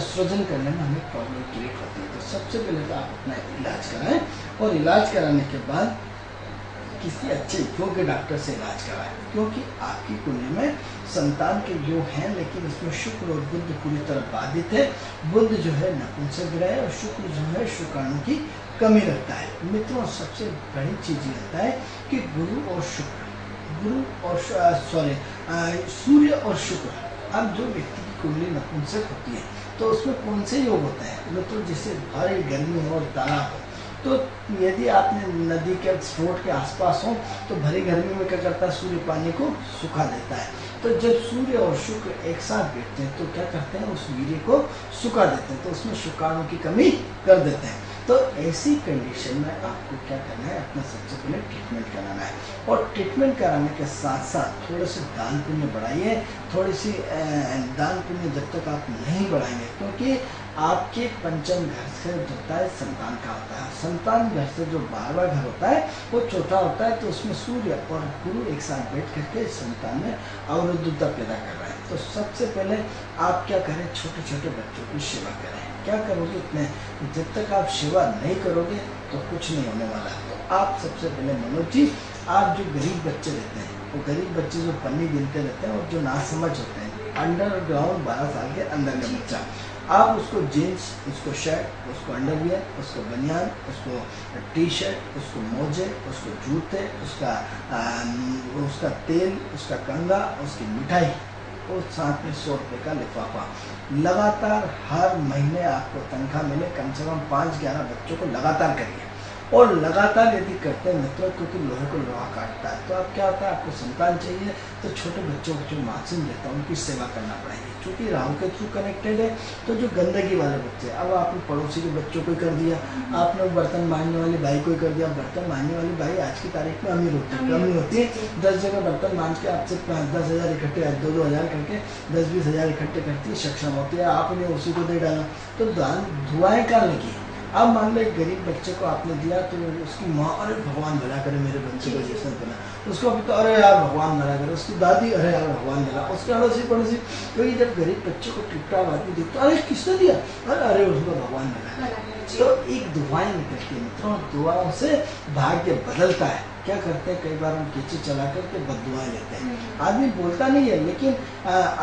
सृजन करने में हमें प्रॉब्लम क्रिएट होती है। तो सबसे पहले तो आप अपना इलाज कराएं और इलाज कराने के बाद किसी अच्छे योग के डॉक्टर से इलाज कराएं, क्योंकि आपकी कुंडली में संतान के योग हैं, लेकिन इसमें शुक्र और बुध पूरी तरह बाधित है। बुध जो है नपुंसक ग्रह है और शुक्र जो है शुक्राणु की कमी रखता है। मित्रों, सबसे बड़ी चीज ये होता है कि गुरु और सूर्य और शुक्र, अब जो व्यक्ति की कुंडली नपुंसक होती है तो उसमें कौन से योग होते हैं? मित्रों, जैसे भारी गर्मी हो और तालाब हो, तो यदि आपने नदी के स्रोत के आसपास हो तो भरी गर्मी में क्या करता है? सूर्य पानी को सुखा देता है। तो जब सूर्य और शुक्र एक साथ बैठते हैं तो क्या करते हैं? उस वीर्य को सुखा देते हैं, तो उसमें शुक्राणु की कमी कर देते हैं। तो ऐसी कंडीशन में आपको क्या करना है? अपना सबसे पहले ट्रीटमेंट कराना है और ट्रीटमेंट कराने के साथ साथ थोड़े से दान पुण्य बढ़ाइए। थोड़ी सी दान पुण्य जब तक आप नहीं बढ़ाएंगे, क्योंकि आपके पंचम घर से होता है संतान का होता है, संतान घर से जो 12वां घर होता है वो चौथा होता है। तो उसमें सूर्य और गुरु एक साथ बैठ करके संतान में अवरुद्धता पैदा कर रहा है। तो सबसे पहले आप क्या करें? छोटे छोटे बच्चों की सेवा करें। क्या करोगे इतने? जब तक आप सेवा नहीं करोगे तो कुछ नहीं होने वाला। तो आप सबसे पहले मनोज जी, आप जो गरीब बच्चे रहते हैं, वो गरीब बच्चे जो पन्नी गिनते रहते हैं और जो नासमझ होते हैं, अंडरग्राउंड 12 साल के अंदर का बच्चा, आप उसको जीन्स, उसको शर्ट, उसको अंडरवियर, उसको बनियान, उसको टी शर्ट, उसको मोजे, उसको जूते, उसका तेल, उसका कंघा, उसकी मिठाई और साथ में 100 रुपये का लिफाफा, लगातार हर महीने आपको तनख्वाह मिले, कम से कम 5-11 बच्चों को लगातार करिए। और लगातार यदि करते हैं मित्रों, क्योंकि लोहे को लोहा काटता है, तो अब क्या होता है? आपको संतान चाहिए तो छोटे बच्चों को जो मासूम रहता है उनकी सेवा करना पड़ेगी। क्योंकि राहु के थ्रू कनेक्टेड है, तो जो गंदगी वाले बच्चे, अब आपने पड़ोसी के बच्चों को ही कर दिया, आपने बर्तन मांजने वाली बाई को ही कर दिया। बर्तन मांजने वाली बाई आज की तारीख में अमीर होती है, कमी होती है। 10 जगह बर्तन मांज के आपसे 10,000 इकट्ठे, 2-2 हज़ार करके 10-20 हज़ार इकट्ठे करती है, सक्षम होती है। आपने उसी को दे डाला तो दान दुआएं कहाँ लगी? अब मान लो एक गरीब बच्चे को आपने दिया तो उसकी माँ, अरे भगवान भला करे मेरे बच्चे को जैसा बना, उसको अभी तो अरे यार भगवान भला करे, उसकी दादी अरे यार भगवान भला, उसके अड़ोसी पड़ोसी। तो ये जब गरीब बच्चे को टिपटाप आदमी देखते अरे किसने दिया, अरे उसको भगवान भला। तो एक दुआएं निकलती है मित्रों, दुआओं से भाग्य बदलता है। क्या करते हैं? कई बार हम कैची चला करके बददुआएं लेते हैं। आदमी बोलता नहीं है, लेकिन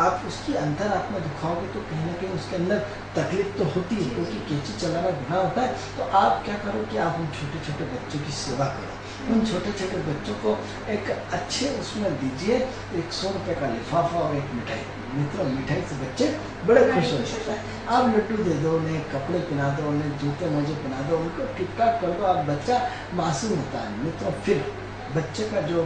आप उसकी अंतरात्मा दुखाओगे तो कहीं ना कहीं उसके अंदर तकलीफ तो होती है, क्योंकि कैची चलाना गुनाह होता है। तो आप क्या करो कि आप उन छोटे छोटे बच्चों की सेवा करो, उन छोटे छोटे बच्चों को एक अच्छे उसमें दीजिए, 100 रुपये का लिफाफा और एक मिठाई। मित्रों, मिठाई से बच्चे बड़े खुश हो जाते हैं। आप लड्डू दे दो, उन्हें कपड़े पहना दो, उन्हें जूते मोजे पहना दो, उनको टिप टाप कर दो, आप बच्चा मासूम होता है। मित्रों, फिर बच्चे का जो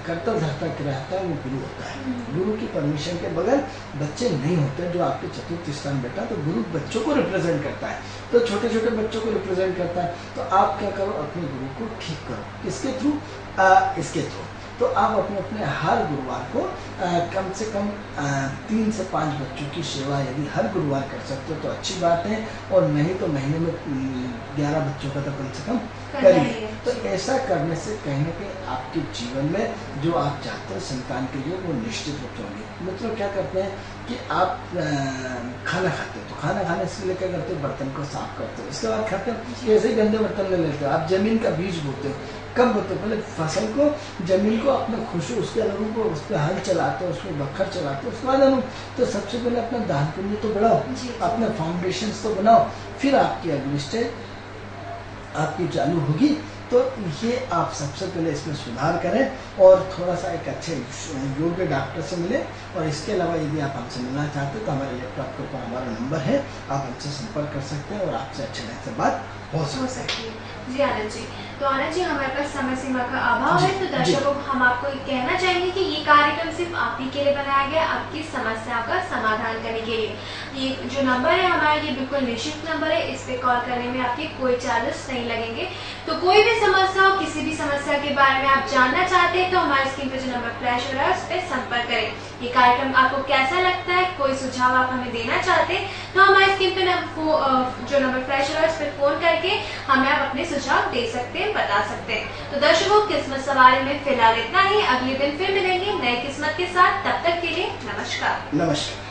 कर्ता धर्ता रहता है वो गुरु होता है। गुरु की परमिशन के बगैर बच्चे नहीं होते। जो आपके चतुर्थ स्थान बैठा तो गुरु बच्चों को रिप्रेजेंट करता है, तो छोटे छोटे बच्चों को रिप्रेजेंट करता है। तो आप क्या करो? अपने गुरु को ठीक करो। किसके थ्रू? इसके थ्रू। तो आप अपने हर गुरुवार को कम से कम 3 से 5 बच्चों की सेवा यदि हर गुरुवार कर सकते हो तो अच्छी बात है, और नहीं तो महीने में 11 बच्चों का तो कम से कम करिए। तो ऐसा करने से कहीं ना कहीं आपके जीवन में जो आप चाहते हैं संतान के लिए वो निश्चित रूप से होंगे। मतलब क्या करते हैं कि आप खाना खाते हो तो खाना खाने से लिए क्या करते हो? बर्तन को साफ करते हो, इसके बाद खाते हो। ऐसे ही गंदे बर्तन ले लेते हो। आप जमीन का बीज बोते हो, कब बोते हो? पहले फसल को, जमीन को अपने खुशी उसके अनुरूप को उस पर हल चलाते हो, उसमें बखर चलाते हो, उसके बाद अनुरूप। तो सबसे पहले अपना दान पुण्य तो बढ़ाओ, अपने फाउंडेशन तो बनाओ, फिर आपकी अगली स्टेज आपकी चालू होगी, तो ये आप सबसे पहले इसमें सुधार करें और थोड़ा सा एक अच्छे योग्य डॉक्टर से मिलें। और इसके अलावा यदि आप हमसे मिलना चाहते हैं तो हमारे लैपटॉप के ऊपर हमारा नंबर है, आप हमसे संपर्क कर सकते हैं और आपसे अच्छे ढंग से बात हो सकती है। जी आनंद जी, तो आनंद जी हमारे पास समय सीमा का अभाव है, तो दर्शकों को हम आपको ये कहना चाहेंगे कि ये कार्यक्रम सिर्फ आप ही के लिए बनाया गया, आपकी समस्याओं का समाधान करने के लिए। ये जो नंबर है हमारा, ये बिल्कुल निःशुल्क नंबर है, इस पे कॉल करने में आपके कोई चार्जेस नहीं लगेंगे। तो कोई भी समस्या हो, किसी भी समस्या के बारे में आप जानना चाहते हैं तो हमारे स्क्रीन पे जो नंबर फ्लैश हो रहा है उस पर संपर्क करें। ये कार्यक्रम आपको कैसा लगता है, कोई सुझाव आप हमें देना चाहते हैं तो हमारे स्क्रीन पे जो नंबर फ्लैश हो रहा है उस पर फोन करके हमें आप अपने सुझाव दे सकते हैं, बता सकते हैं। तो दर्शकों, किस्मत सवारी में फिलहाल इतना ही। अगले दिन फिर मिलेंगे नई किस्मत के साथ, तब तक के लिए नमस्कार। नमस्कार।